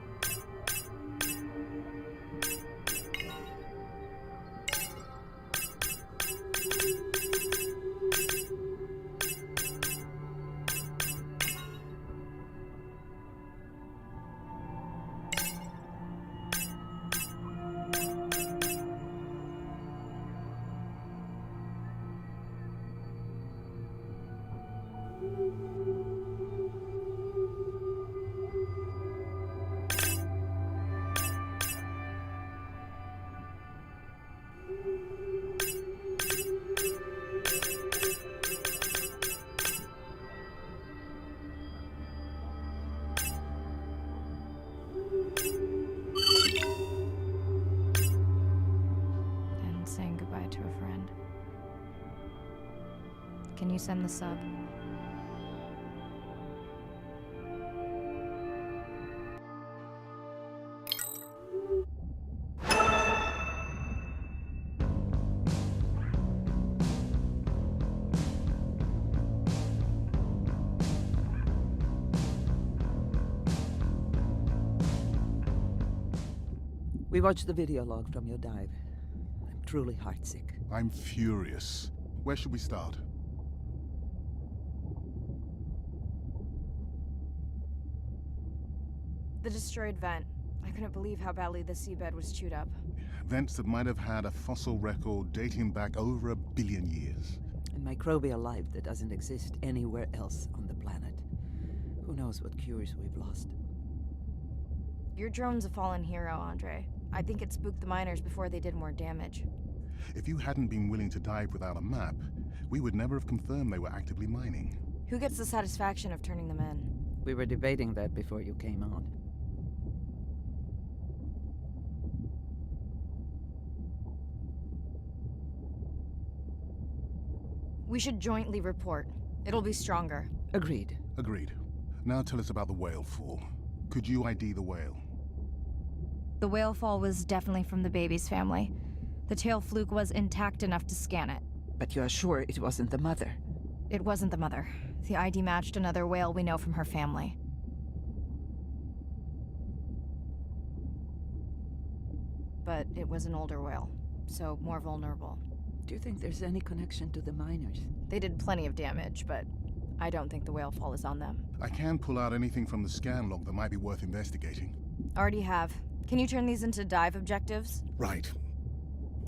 And saying goodbye to a friend. Can you send the sub? We watched the video log from your dive. I'm truly heartsick. I'm furious. Where should we start? The destroyed vent. I couldn't believe how badly the seabed was chewed up. Vents that might have had a fossil record dating back over 1 billion years. And microbial life that doesn't exist anywhere else on the planet. Who knows what cures we've lost. Your drone's a fallen hero, Andre. I think it spooked the miners before they did more damage. If you hadn't been willing to dive without a map, we would never have confirmed they were actively mining. Who gets the satisfaction of turning them in? We were debating that before you came on. We should jointly report. It'll be stronger. Agreed. Agreed. Now tell us about the whale fall. Could you ID the whale? The whale fall was definitely from the baby's family. The tail fluke was intact enough to scan it. But you are sure it wasn't the mother? It wasn't the mother. The ID matched another whale we know from her family. But it was an older whale, so more vulnerable. Do you think there's any connection to the miners? They did plenty of damage, but I don't think the whale fall is on them. I can pull out anything from the scan log that might be worth investigating. Already have. Can you turn these into dive objectives? Right.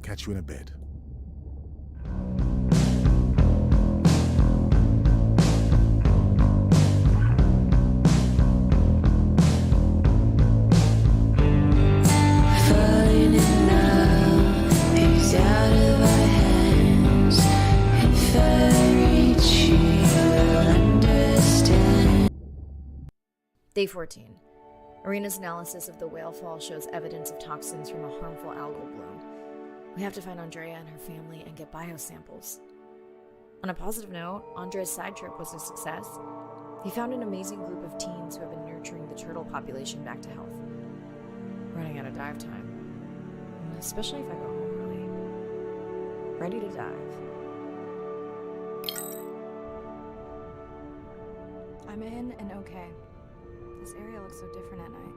Catch you in a bit. Falling in love is out of our hands. If I reach you, you'll understand. Day 14. Arena's analysis of the whale fall shows evidence of toxins from a harmful algal bloom. We have to find Andrea and her family and get biosamples. On a positive note, Andrea's side trip was a success. He found an amazing group of teens who have been nurturing the turtle population back to health. Running out of dive time. Especially if I go home early. Ready to dive. I'm in and okay. This area looks so different at night.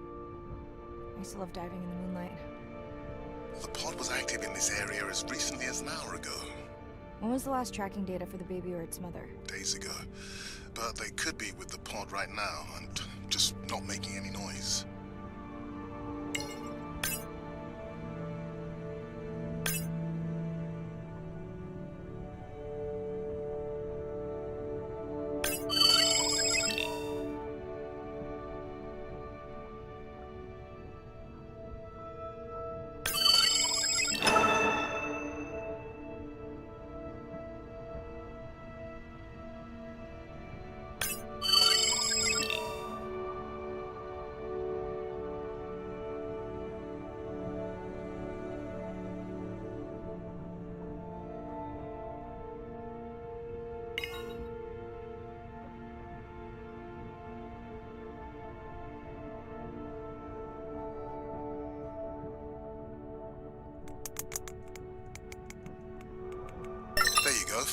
I used to love diving in the moonlight. The pod was active in this area as recently as an hour ago. When was the last tracking data for the baby or its mother? Days ago. But they could be with the pod right now and just not making any noise.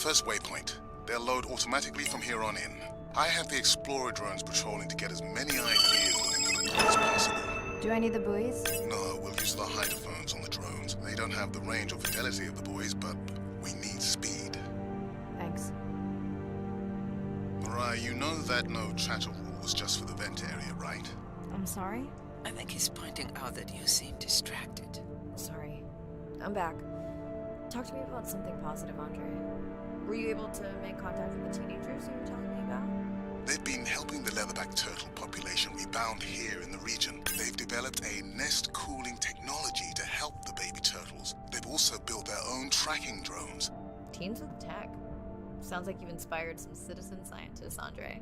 first waypoint. They'll load automatically from here on in. I have the Explorer drones patrolling to get as many ideas looking for the buoy as possible. Do I need the buoys? No, we'll use the hydrophones on the drones. They don't have the range or fidelity of the buoys, but we need speed. Thanks. Mariah, you know that no chatter rule was just for the vent area, right? I'm sorry? I think he's pointing out that you seem distracted. Sorry. I'm back. Talk to me about something positive, Andre. Were you able to make contact with the teenagers you were telling me about? They've been helping the leatherback turtle population rebound here in the region. They've developed a nest cooling technology to help the baby turtles. They've also built their own tracking drones. Teens with tech. Sounds like you've inspired some citizen scientists, Andre.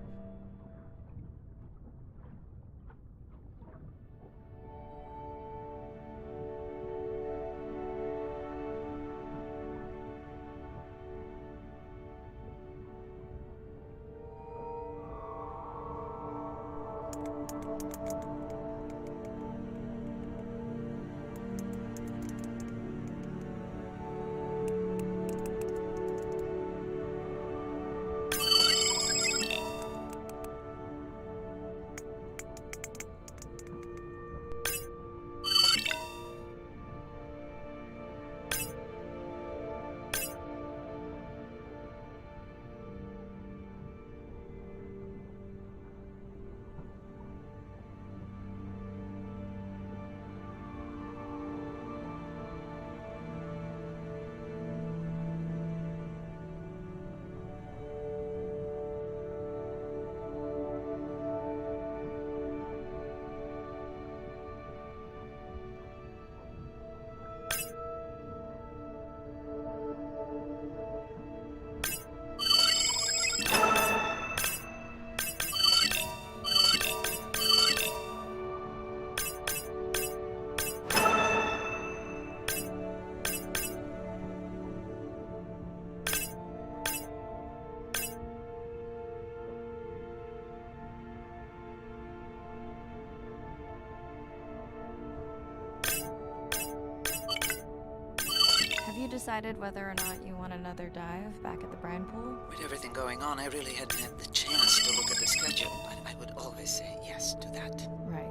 Have you decided whether or not you want another dive back at the brine pool? With everything going on, I really hadn't had the chance to look at the schedule, but I would always say yes to that. Right.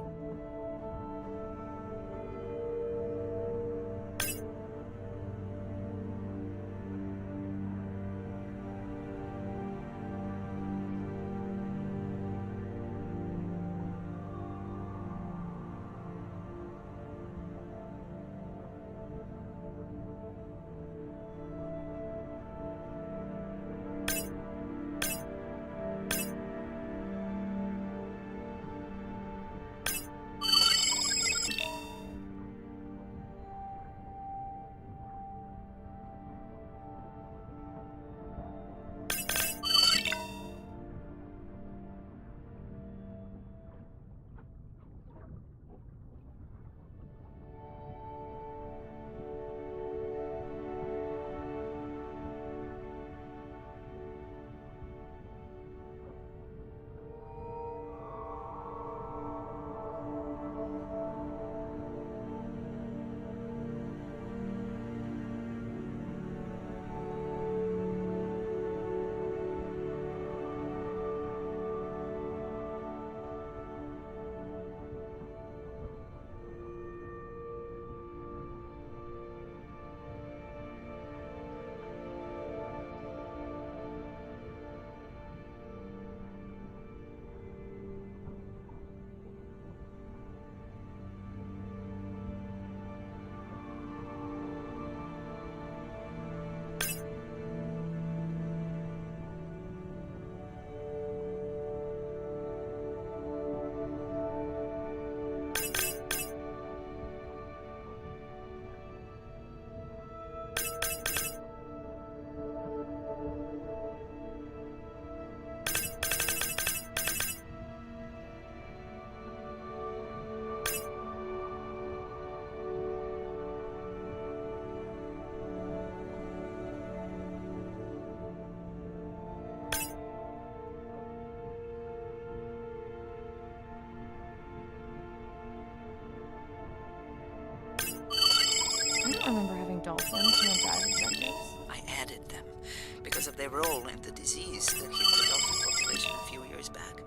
because of their role in the disease that hit the dolphin population a few years back.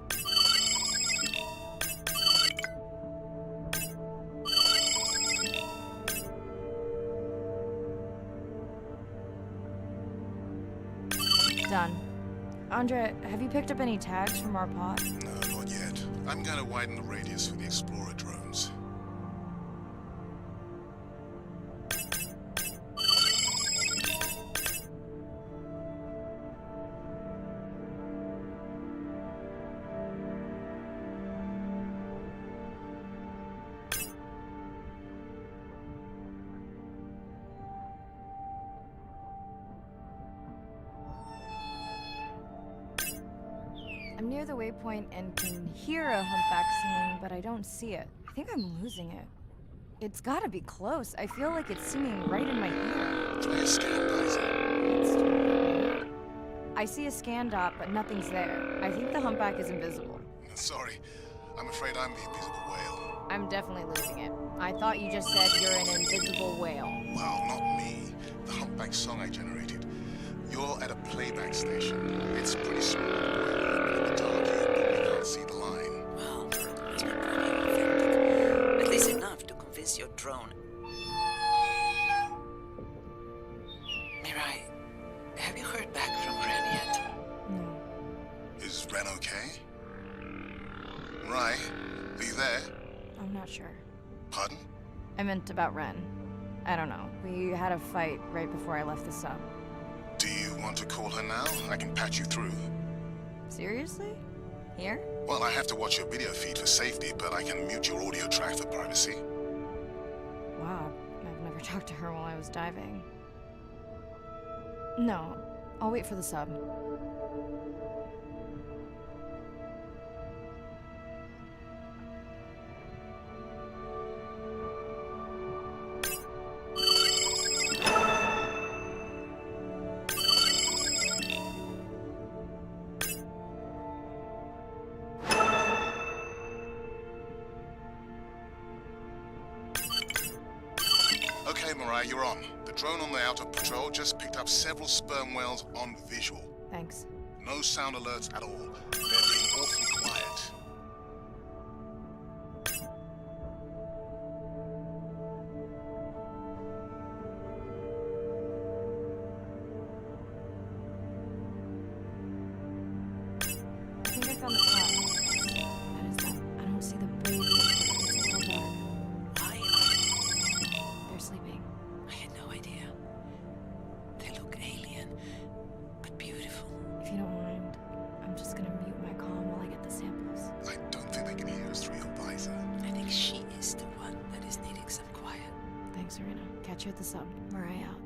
Done. Andre, have you picked up any tags from our pod? No, not yet. I'm going to widen the radius for the Explorer drones. I'm near the waypoint and can hear a humpback singing, but I don't see it. I think I'm losing it. It's gotta be close. I feel like it's singing right in my ear. Try a scan, It's totally weird. I see a scan dot, but nothing's there. I think the humpback is invisible. Sorry, I'm afraid I'm the invisible whale. I'm definitely losing it. I thought you just said you're an invisible whale. Well, not me. The humpback song I generated. You're at a playback station. It's pretty small, in the dark here, but we can't see the line. Well, it's been pretty authentic. At least enough to convince your drone. Mirai, have you heard back from Ren yet? No. Is Ren okay? Mirai, are you there? I'm not sure. Pardon? I meant about Ren. I don't know. We had a fight right before I left the sub. Do you want to call her now? I can patch you through. Seriously? Here? Well, I have to watch your video feed for safety, but I can mute your audio track for privacy. Wow, I've never talked to her while I was diving. No, I'll wait for the sub. Okay, Mirai, you're on. The drone on the outer patrol just picked up several sperm whales on visual. Thanks. No sound alerts at all. They're being awfully quiet. I think I found the pot. That is them. I don't see the baby. It's a little dark. Why? They're sleeping. I had no idea. They look alien, but beautiful. If you don't mind, I'm just gonna mute my comm while I get the samples. I don't think they can hear us through your visor. I think she is the one that is needing some quiet. Thanks, Serena. Catch you at the sub. Mirai out.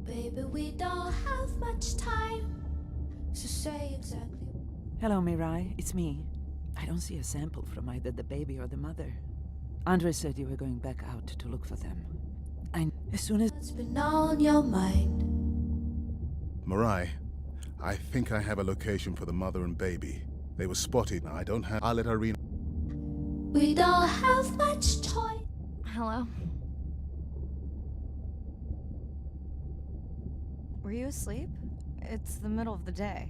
Baby, we don't have much time to say exactly. Hello, Mirai. It's me. I don't see a sample from either the baby or the mother. Andre said you were going back out to look for them. As soon as... What's been on your mind? Mirai, I think I have a location for the mother and baby. They were spotted. I don't have... I'll let Irina... We don't have much time. Hello? Were you asleep? It's the middle of the day.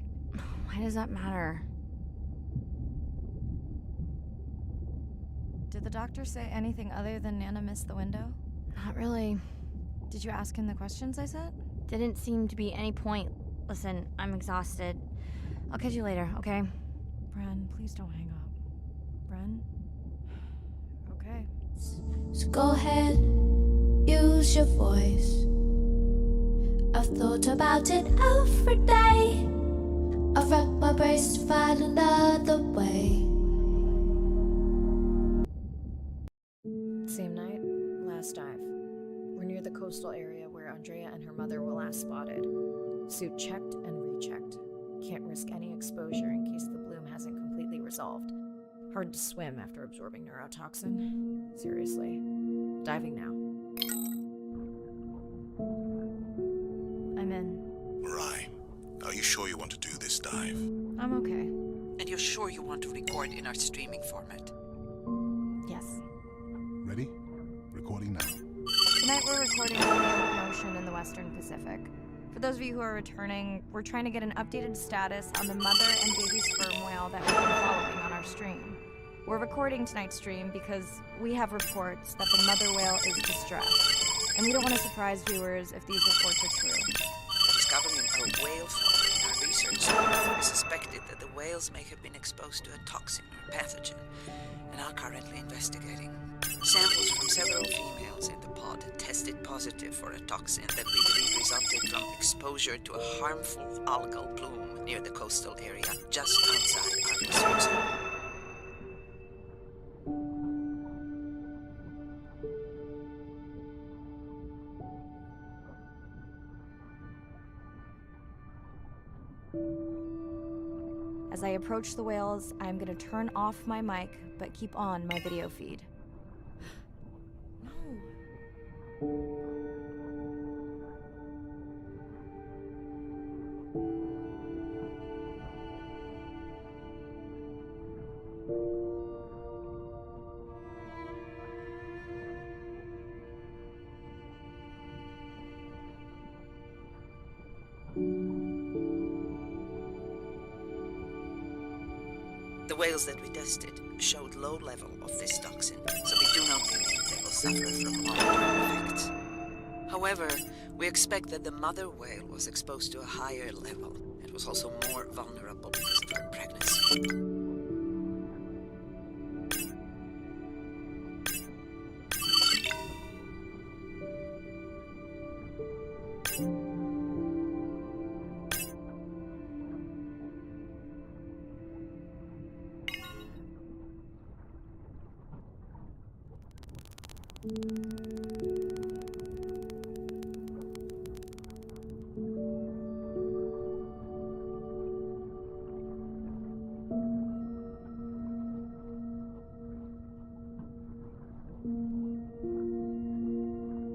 Why does that matter? Did the doctor say anything other than Nana missed the window? Not really. Did you ask him the questions I said? Didn't seem to be any point. Listen, I'm exhausted. I'll catch you later, okay? Bren, please don't hang up. Bren? Okay. So go ahead, use your voice. I've thought about it every day. I've racked my brains to find another way. Same night, last dive. We're near the coastal area where Andrea and her mother were last spotted. Suit checked and rechecked. Can't risk any exposure in case the bloom hasn't completely resolved. Hard to swim after absorbing neurotoxin. Seriously. Diving now. I'm in. Mirai, are you sure you want to do this dive? I'm okay. And you're sure you want to record in our streaming format? Yes. Ready? Recording now. Tonight we're recording the Whale Ocean in the Western Pacific. For those of you who are returning, we're trying to get an updated status on the mother and baby sperm whale that we've been following on our stream. We're recording tonight's stream because we have reports that the mother whale is distressed, and we don't want to surprise viewers if these reports are true. Discovering a whale fall in our research, we suspected that the whales may have been exposed to a toxin or pathogen, and are currently investigating. Samples from several females in the pod tested positive for a toxin that we believe resulted from exposure to a harmful algal bloom near the coastal area just outside our research zone. As I approach the whales, I'm going to turn off my mic, but keep on my video feed. The whales that we tested showed low level of this toxin, so we do not believe they will suffer from long-term effects. However, we expect that the mother whale was exposed to a higher level and was also more vulnerable because of her pregnancy.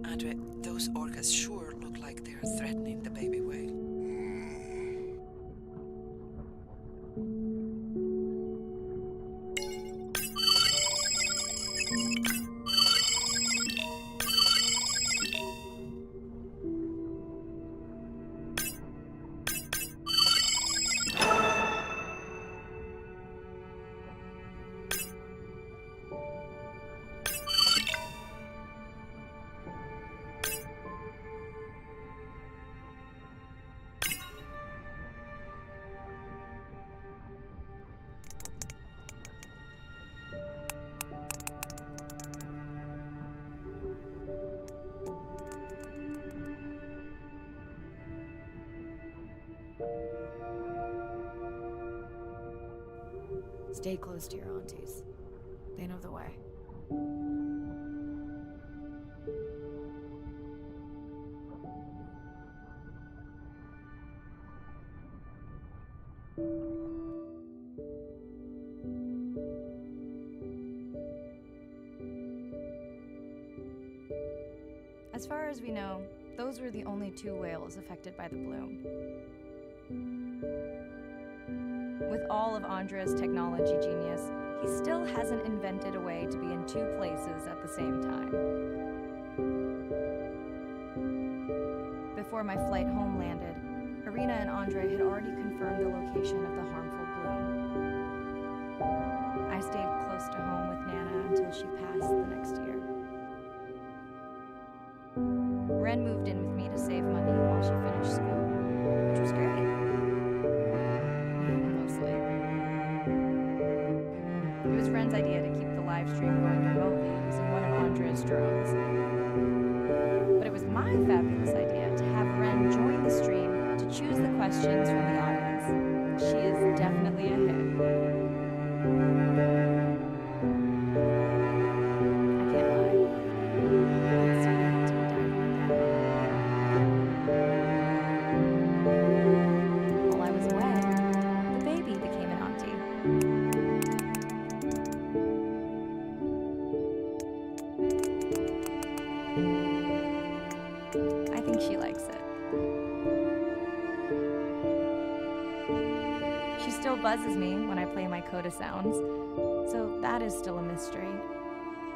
Andre, those orcas sure look like they're threatening the baby whale. Stay close to your aunties. They know the way. As far as we know, those were the only 2 whales affected by the bloom. With all of Andrea's technology genius, he still hasn't invented a way to be in 2 places at the same time. Before before my flight home landed, Irina and Andre had already confirmed the location of the harmful bloom. I stayed close to home with Nana until she passed the next year. Ren moved in with me to save money while she finished school, which was great. Mostly. It was Ren's idea to keep the live stream going remotely using one of Andrea's drones. But it was my fabulous idea to have Ren join the stream to choose the questions from the audience. She is definitely a hit. I can't lie. It's so great to be diving again. While I was away, the baby became an auntie. I think she likes it. She still buzzes me when I play my coda sounds, so that is still a mystery.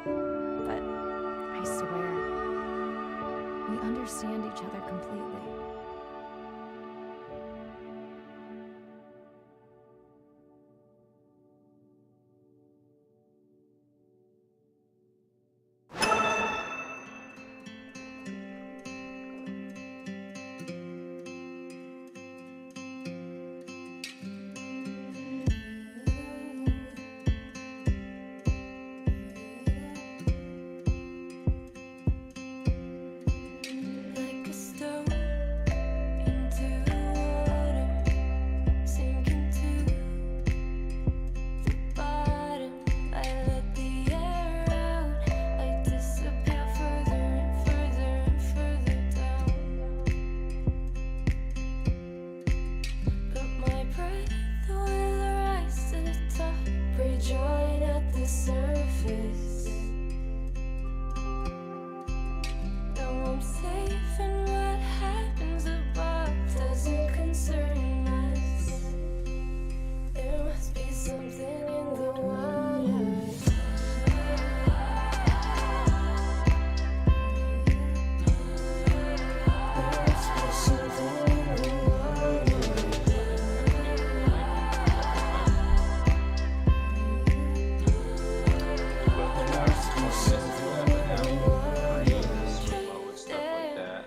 But I swear, we understand each other completely. Like a stone into water, sinking to the bottom. I let the air out. I disappear further and further and further down. But my breath will rise to the top, rejoin at the surface. Now I'm safe, and what happens above doesn't concern us. There must be something in the water. There must be something in the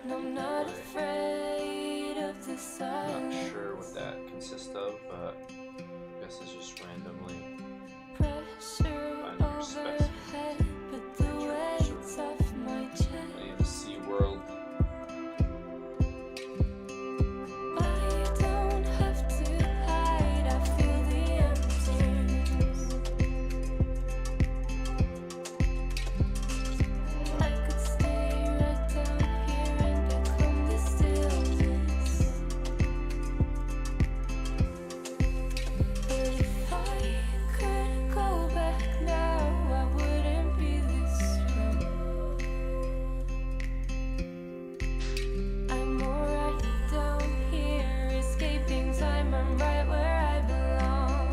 And I'm not afraid of the sight. I'm not sure what that consists of, but I guess it's just randomly Pressure finding your specimen. overhead, but the weight's off my chest. The Sea World. I don't have to hide. I feel the emptiness. I could stay right down here and become the stillness. But if I could go back now, I wouldn't be this strong. I'm alright down here, escaping time. I'm right where I belong.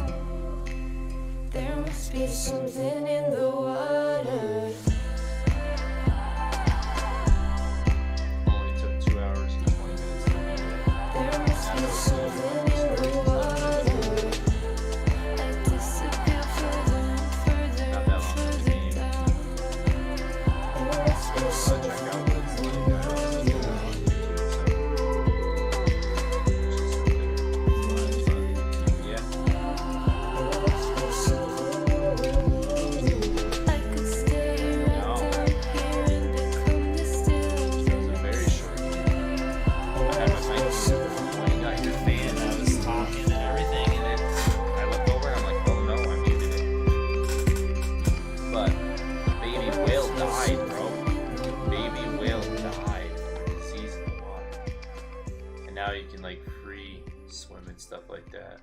There must be something in the water. Only took 2 hours and 20 minutes to do it. There must be something in the water. I disappear further and further Not and that long of a further game. down. There must be I'll something check out in what it's the like. Yeah. I could stay right down here and become the stillness. It was a very short game. I had my mic super when you got your fan. I was talking and everything, and then I look over and I'm like, oh no, I muted it. But the baby whale died, bro. The baby whale died from a disease in the water. And now you can like free swim and stuff like that.